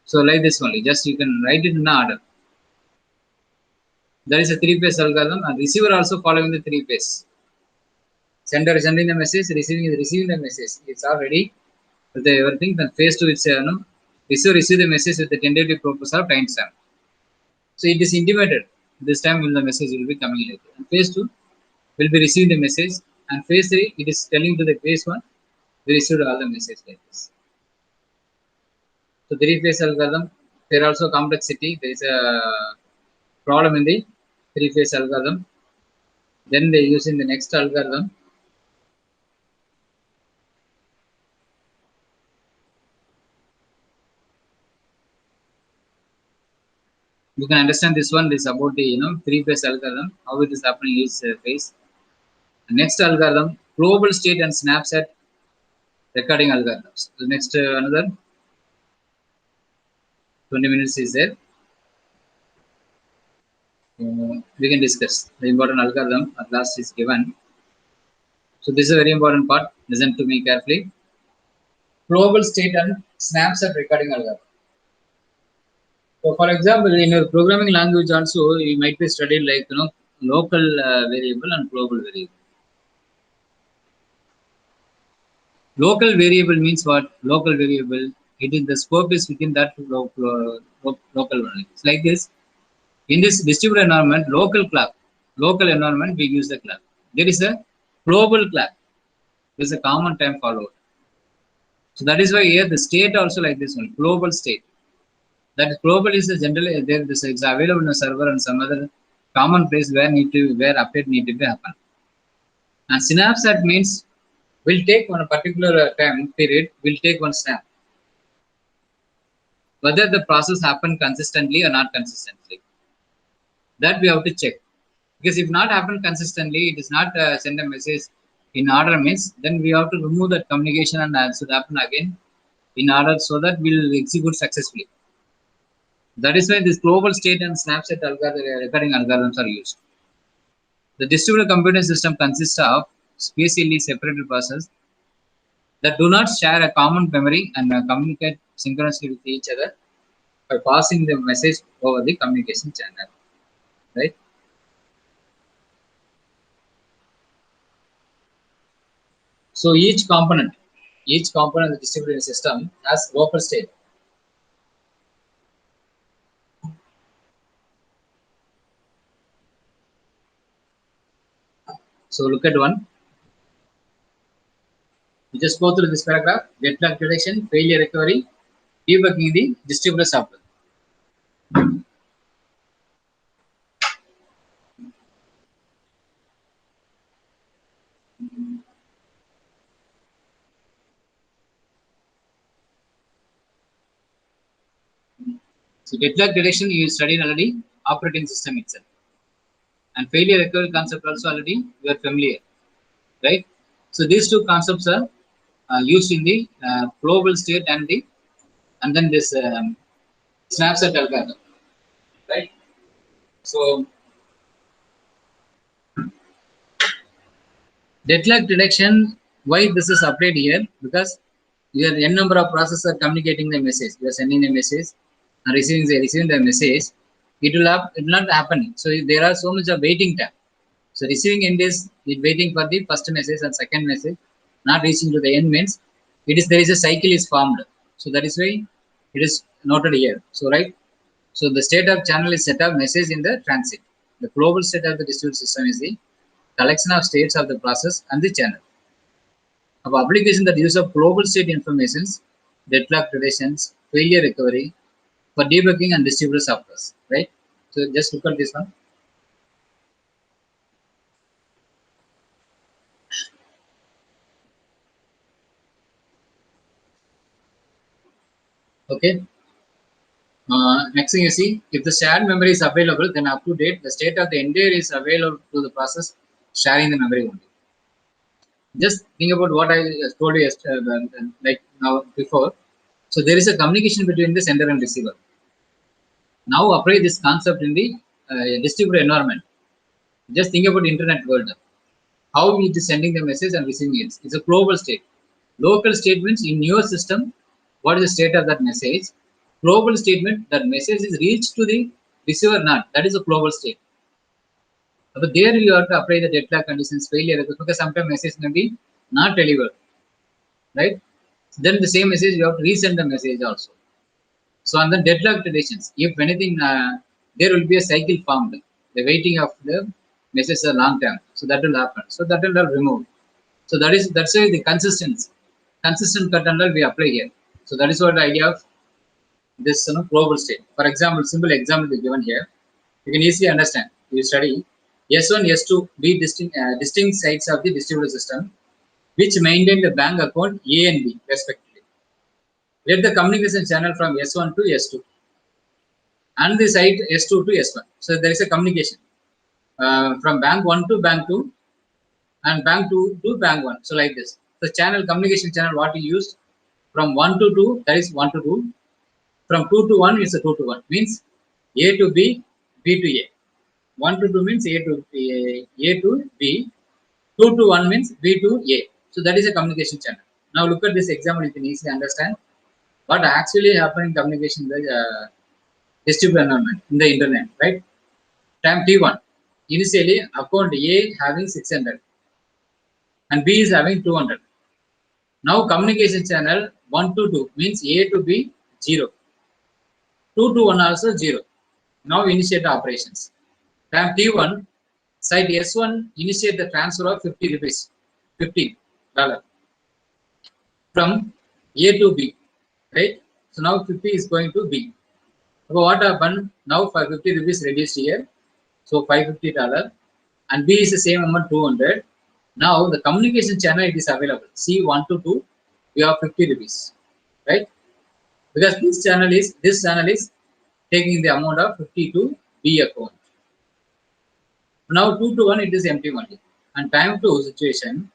So like this only. Just you can write it in order. There is a three-phase algorithm and receiver also following the three-phase. Sender is sending the message, receiving the message. It's all ready with everything. Then phase two is receiver receive the message with the tentative proposal of timestamp. So it is intimated. This time will the message will be coming later. And phase two will be receiving the message. And phase three, it is telling to the phase one, we received all the message like this. So three-phase algorithm, there also complexity. There is a problem in the three-phase algorithm. Then they use in the next algorithm. You can understand this one is about the three-phase algorithm, how it is happening each phase. Next algorithm, global state and snapshot recording algorithms. The next another 20 minutes is there. We can discuss the important algorithm at last is given. So this is a very important part. Listen to me carefully. Global state and snapshot recording algorithm. So for example, in your programming language also, you might be studied like local variable and global variable. Local variable means what? Local variable. It is the scope is within that local one. It's like this. In this distributed environment, local clock, local environment, we use the clock. There is a global clock. There is a common time followed. So that is why here the state also like this one, global state. That global is a general. There is available in a server and some other common place where update need to be happen. And snapshot means will take one particular time period, will take one snap. Whether the process happen consistently or not consistently. That we have to check. Because if not happen consistently, it is not send a message in order means, then we have to remove that communication and should happen again in order so that we'll execute successfully. That is why this global state and snapshot recording algorithms are used. The distributed computing system consists of spatially separated processes that do not share a common memory and communicate synchronously with each other by passing the message over the communication channel. Right? So each component of the distributed system has local state. So look at one. You just go through this paragraph: deadlock detection, failure recovery, debugging the distributed software. So deadlock detection you studied already, operating system itself. And failure recovery concept also already you are familiar, right? So these two concepts are used in the global state and then this snapshot algorithm, right? So deadlock detection, why this is applied here? Because you have n number of processors communicating the message. You are sending a message and receiving the message. It will not happen. So there are so much of waiting time. So receiving end is waiting for the first message and second message, not reaching to the end means there is a cycle is formed. So that is why it is noted here. So right. So the state of channel is set of message in the transit. The global state of the distributed system is the collection of states of the process and the channel. Of application that use of global state informations, deadlock predictions, failure recovery for debugging and distributed software. Right. So just look at this one. Okay. Next thing you see, if the shared memory is available, then up to date, the state of the entire is available to the process sharing the memory only. Just think about what I told you like now before. So there is a communication between the sender and receiver. Now apply this concept in the distributed environment. Just think about internet world. How it is sending the message and receiving it. It's a global state. Local statements in your system, what is the state of that message? Global statement, that message is reached to the receiver or not. That is a global state. But there you have to apply the deadlock conditions, failure, because sometimes message may be not delivered, right? Then the same message you have to resend the message also. So on the deadlock conditions, if anything, there will be a cycle formed. The waiting of the message a long time, so that will happen. So that will remove. So that's why the consistent cut and we apply here. So that is what the idea of this global state. For example, simple example is given here. You can easily understand. You study S1, S2 be distinct sites of the distributed system, which maintain the bank account A and B respectively. Let the communication channel from S1 to S2 and the site S2 to S1. So there is a communication from bank 1 to bank 2 and bank 2 to bank 1. So like this. The channel communication channel what you use from 1 to 2, that is 1 to 2. From 2 to 1 is a 2 to 1. Means A to B, B to A. 1 to 2 means A to B. 2 to 1 means B to A. So that is a communication channel. Now look at this example, you can easily understand what actually happened in communication in the distributed environment in the internet, right? Time T1. Initially, account A having 600 and B is having 200. Now communication channel 1 to 2 means A to B 0. 2 to 1 also 0. Now initiate the operations. Time T1, site S1 initiate the transfer of 50 rupees, $50 from A to B, right? So now 50 is going to B. So what happened? Now for 50 rupees reduced here, So $550 and B is the same amount 200. Now the communication channel it is available. C1 to 2, we have 50 rupees, right? Because this channel is taking the amount of 50 to B account. Now 2 to 1 it is empty only. And time to situation.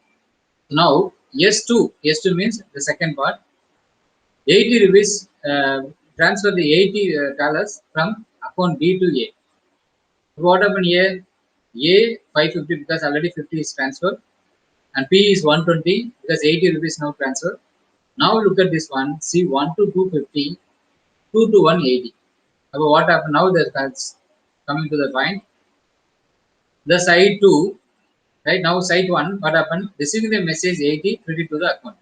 Now S2 means the second part. 80 rupees transfer the $80 from account B to A. What happened here? A 550 because already 50 is transferred and P is 120 because 80 rupees now transfer. Now look at this one. See 1 to 250, 2 to 180. About what happened now? That's coming to the point. The side 2, right now side 1, what happened? Receiving the message 80, credit to the account.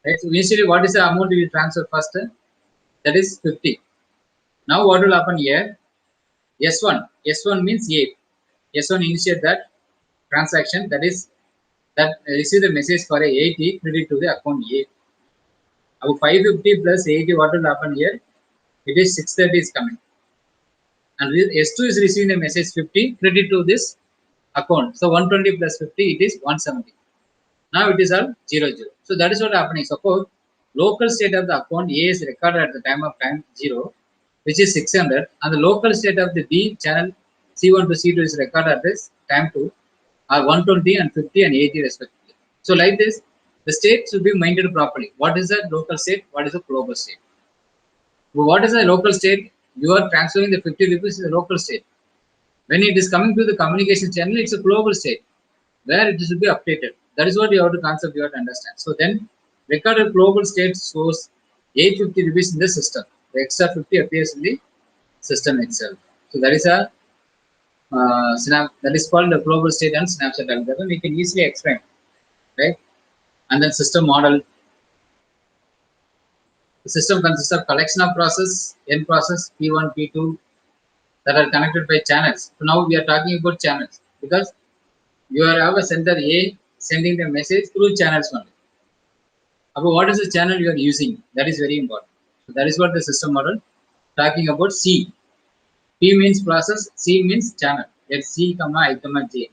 Right. So initially, what is the amount you transfer first? That is 50. Now what will happen here? S1 means A. S1 initiate that transaction, that is that receive the message for a 80 credit to the account A. About 550 plus 80, what will happen here? It is 630 is coming. And S2 is receiving the message 50 credit to this account. So 120 plus 50, it is 170. Now it is all 00. So that is what happening. Suppose local state of the account A is recorded at the time 0, which is 600, and the local state of the B channel C1 to C2 is recorded at this time 2, are 120 and 50 and 80 respectively. So like this, the state should be maintained properly. What is the local state? What is the global state? What is the local state? You are transferring the 50 rupees to the local state. When it is coming to the communication channel, it's a global state where it should be updated. That is what you have to concept you have to understand. So then recorded global state shows 850 rupees in the system. The extra 50 appears in the system itself. So that is a that is called the global state and snapshot algorithm. We can easily explain, right? And then system model. The system consists of collection of process, N process, P1, P2 that are connected by channels. So now we are talking about channels because you have a sender A sending the message through channels only. About what is the channel you are using? That is very important. So that is what the system model talking about. C. P means process, C means channel. Let C, I, J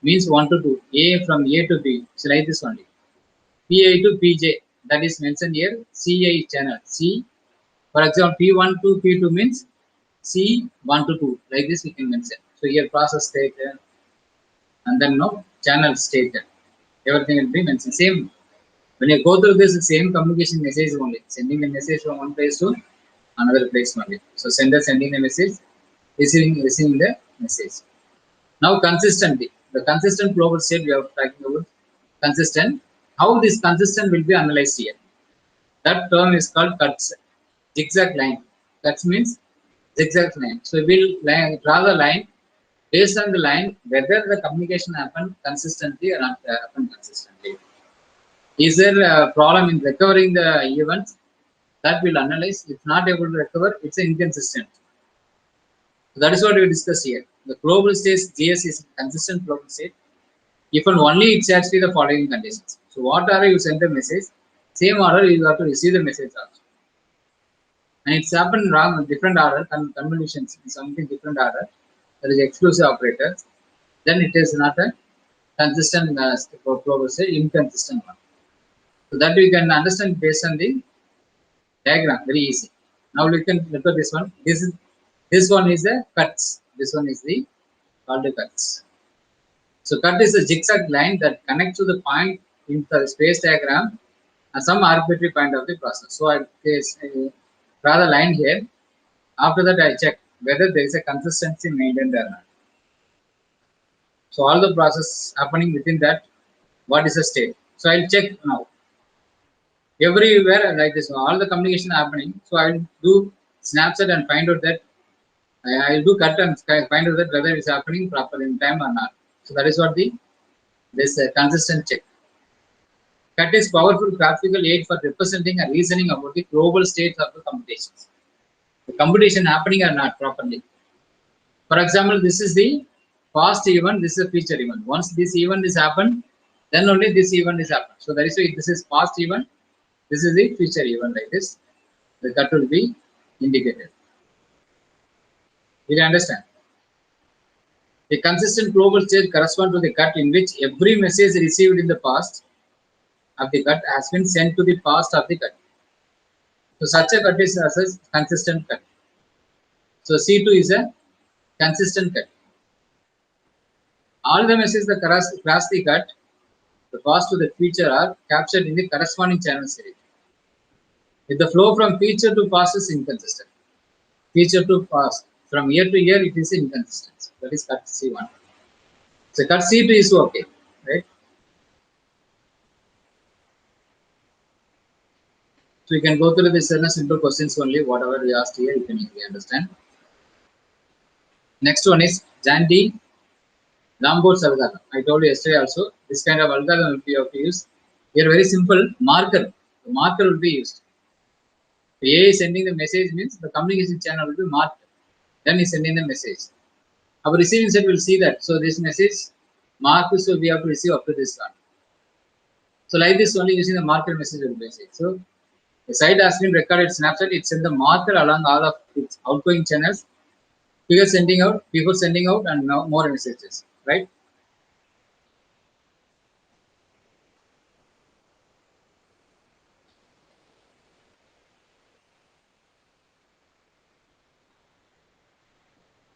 means 1 to 2. A from A to B. So like this only. PA to PJ, that is mentioned here. CI channel. C. For example, P1 to P2 means C1 to 2. Like this we can mention. So here process state and then no channel state. Everything will be mentioned. Same. When you go through this, same communication message only. Sending the message from one place to another place only. So sender sending the message, receiving the message. Now consistently. The consistent global state we are talking about consistent. How this consistent will be analyzed here? That term is called cuts, zigzag line. Cuts means zigzag line. So we will draw the line based on the line whether the communication happened consistently or not happened consistently. Is there a problem in recovering the events? That will analyze. If not able to recover, it's inconsistent. So that is what we discuss here. The global state GS is consistent global state if and only it satisfies the following conditions. So what order you send the message, same order you have to receive the message also. And it's happened wrong, different order, convolutions, something different order, that is exclusive operators, then it is not a consistent global state, inconsistent one. So that we can understand based on the diagram, very easy. Now we can look at this one. This one is the cuts. This one is the called the cuts. So cut is a zigzag line that connects to the point in the space diagram and some arbitrary point of the process. So I draw the line here. After that, I check whether there is a consistency maintained or not. So all the process happening within that, what is the state? So I'll check now. Everywhere like this, all the communication happening. So I will do snapshot and find out that I will do cut and find out that whether it's happening properly in time or not. So that is what this consistent check. Cut is powerful graphical aid for representing and reasoning about the global states of the computations. The computation happening or not properly. For example, this is the past event, this is a future event. Once this event is happened, then only this event is happened. So that is why this is past event, this is the future event like this. The cut will be indicated. Will you understand? A consistent global state corresponds to the cut in which every message received in the past of the cut has been sent to the past of the cut. So such a cut is as a consistent cut. So C2 is a consistent cut. All the messages that cross the cut, the past to the future, are captured in the corresponding channel series. If the flow from future to past is inconsistent, future to past, from year to year, it is inconsistent. That is cut C1. So cut C2 is okay, right? So you can go through this simple questions only. Whatever we asked here, you can easily understand. Next one is Jandy Lambert's algorithm. I told you yesterday also, this kind of algorithm will be of use. Here, very simple marker. The marker will be used. The A is sending the message means the communication channel will be marked. Then is sending the message. Our receiving set will see that. So this message marked, so we have to receive up to this one. So like this, only using the marker message will be message. So the site has been recorded snapshot. It sends the marker along all of its outgoing channels before sending out, and now more messages, right?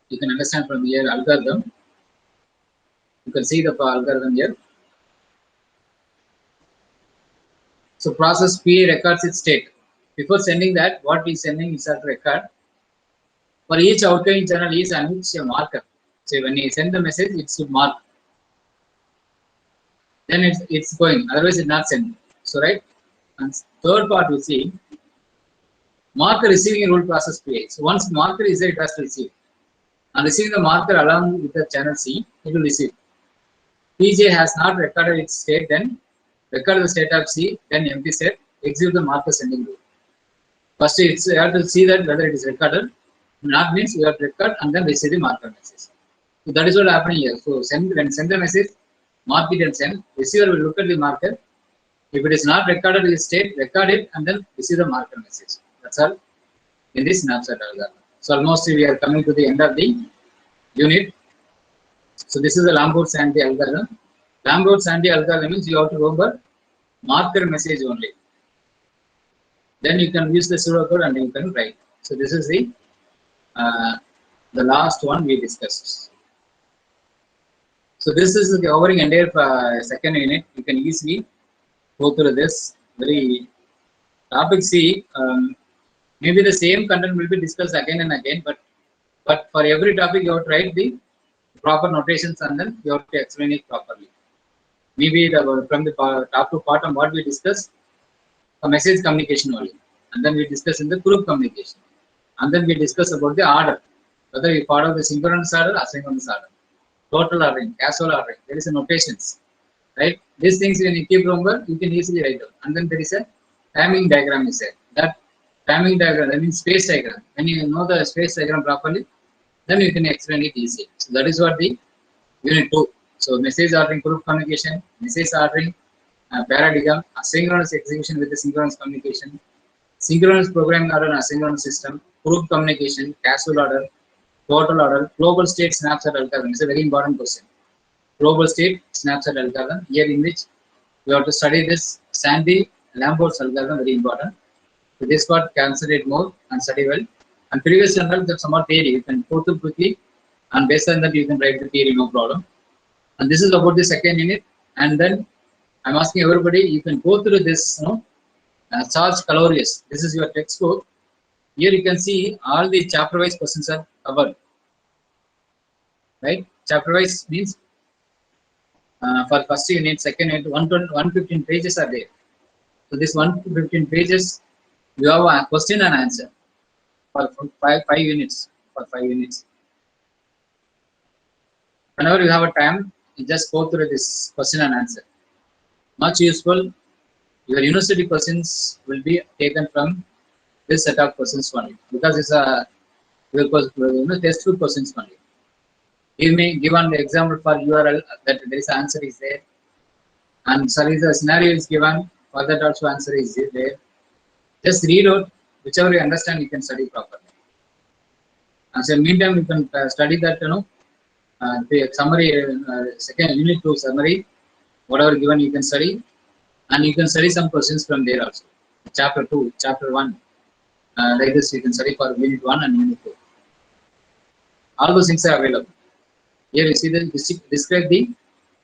You can understand from here algorithm. You can see the algorithm here. So process PA records its state. Before sending that, what we sending is a record. For each outgoing channel is annexed a marker. So when you send the message, it should mark. Then it's going. Otherwise, it's not sent. So right. And third part we see marker receiving rule process PA. So once marker is there, it has to receive. And receiving the marker along with the channel C, it will receive. PJ has not recorded its state, then record the state of C, then empty set, execute the marker sending rule. First, you have to see that whether it is recorded. Not means you have to record and then receive the marker message. So that is what happening here. So when send the message, mark it and send. Receiver will look at the marker. If it is not recorded in the state, record it and then receive the marker message. That's all in this snapshot algorithm. So almost we are coming to the end of the unit. So this is the Lamberts-Sandy algorithm. Lamberts-Sandy algorithm means you have to remember marker message only. Then you can use the pseudocode and you can write. So this is the last one we discussed. So this is covering entire second unit. You can easily go through this. Very topic C. Maybe the same content will be discussed again and again, but for every topic you have to write the proper notations and then you have to explain it properly. Maybe from the top to bottom what we discussed, a message communication only, and then we discuss in the group communication, and then we discuss about the order, whether you follow the synchronous order, asynchronous order, total ordering, casual ordering. There is a notations, right? These things when you keep remember, you can easily write down. And then there is a timing diagram is there. That timing diagram, that means space diagram. When you know the space diagram properly, then you can explain it easily. So that is what the unit 2. So message ordering, group communication, message ordering, paradigm, asynchronous execution with the synchronous communication, synchronous programming order and asynchronous system, group communication, casual order, total order, global state snapshot algorithm. It's a very important question. Global state snapshot algorithm, here in which we have to study this Sandy Lambert's algorithm, very important. So this part concentrate more and study well. And previous channel, there's some more theory. You can go through quickly, and based on that, you can write the theory, no problem. And this is about the second unit. And then I'm asking everybody, you can go through this, Charles Calorius. This is your textbook. Here you can see all the chapter-wise questions are covered. Right? Chapter-wise means for first unit, second unit, 115 pages are there. So this 115 pages, you have a question and answer for five units. For 5 units. Whenever you have a time, you just go through this question and answer. Much useful. Your university questions will be taken from this set of questions only, because it's a textbook questions only. Give an example for URL that there is answer is there, and the scenario is given for that also answer is there. Just read out whichever you understand, you can study properly. As a meantime, you can study that, the summary, second unit 2 summary, whatever given you can study, and you can study some questions from there also. Chapter 2, chapter 1, like this you can study for unit 1 and unit 2. All those things are available. Here you see the describe the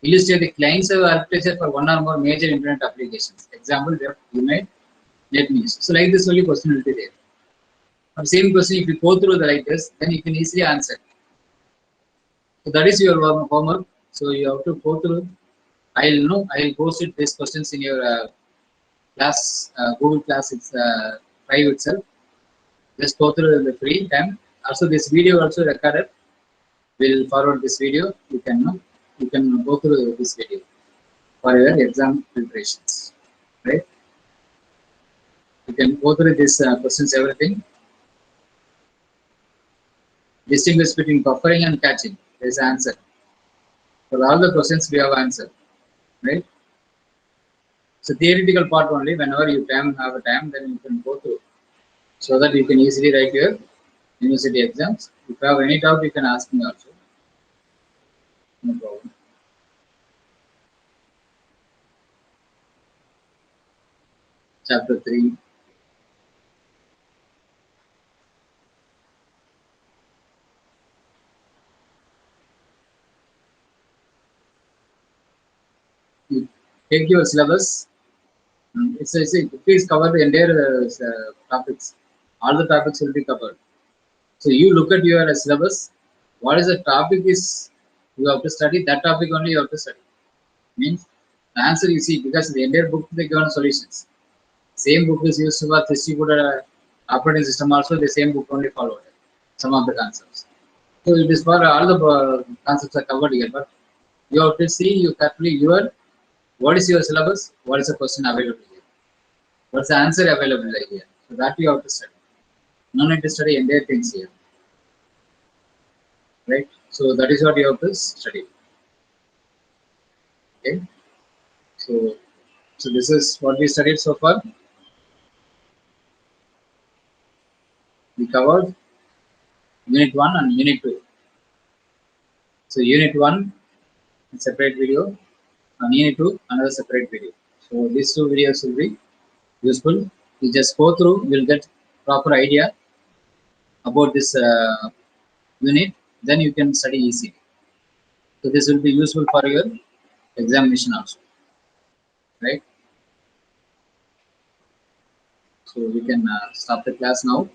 illustrate the client server architecture for one or more major internet applications. Example, you made net news. So like this only question will be there. For same question, if you go through the like this, then you can easily answer. So that is your homework. So you have to go through. I'll post it these questions in your class, Google Class. It's Drive itself. Just go through the free time. Also, this video also recorded. We'll forward this video. You can go through this video for your exam preparations, right? You can go through these questions, everything. Distinguish between buffering and caching. There is answer. For all the questions, we have answer, right? So theoretical part only. Whenever you have a time, then you can go through, so that you can easily write your university exams. If you have any doubt, you can ask me also. No problem. Chapter 3. You take your syllabus. Please cover the entire topics. All the topics will be covered. So you look at your syllabus. What is the topic is you have to study. That topic only you have to study. Means the answer you see, because the entire book they given solutions. Same book is used for distributed operating system also. The same book only followed some of the concepts. So it is for all the concepts are covered here, but you have to see you carefully what is your syllabus, what is the question available here, what's the answer available here. So that you have to study. No need to study entire things here, right? So that is what you have to study. Okay. So this is what we studied so far. We covered unit 1 and unit 2. So unit 1, a separate video, and unit 2, another separate video. So these two videos will be useful. You just go through, you'll get proper idea about this unit, then you can study easily. So this will be useful for your examination also, right? So we can stop the class now.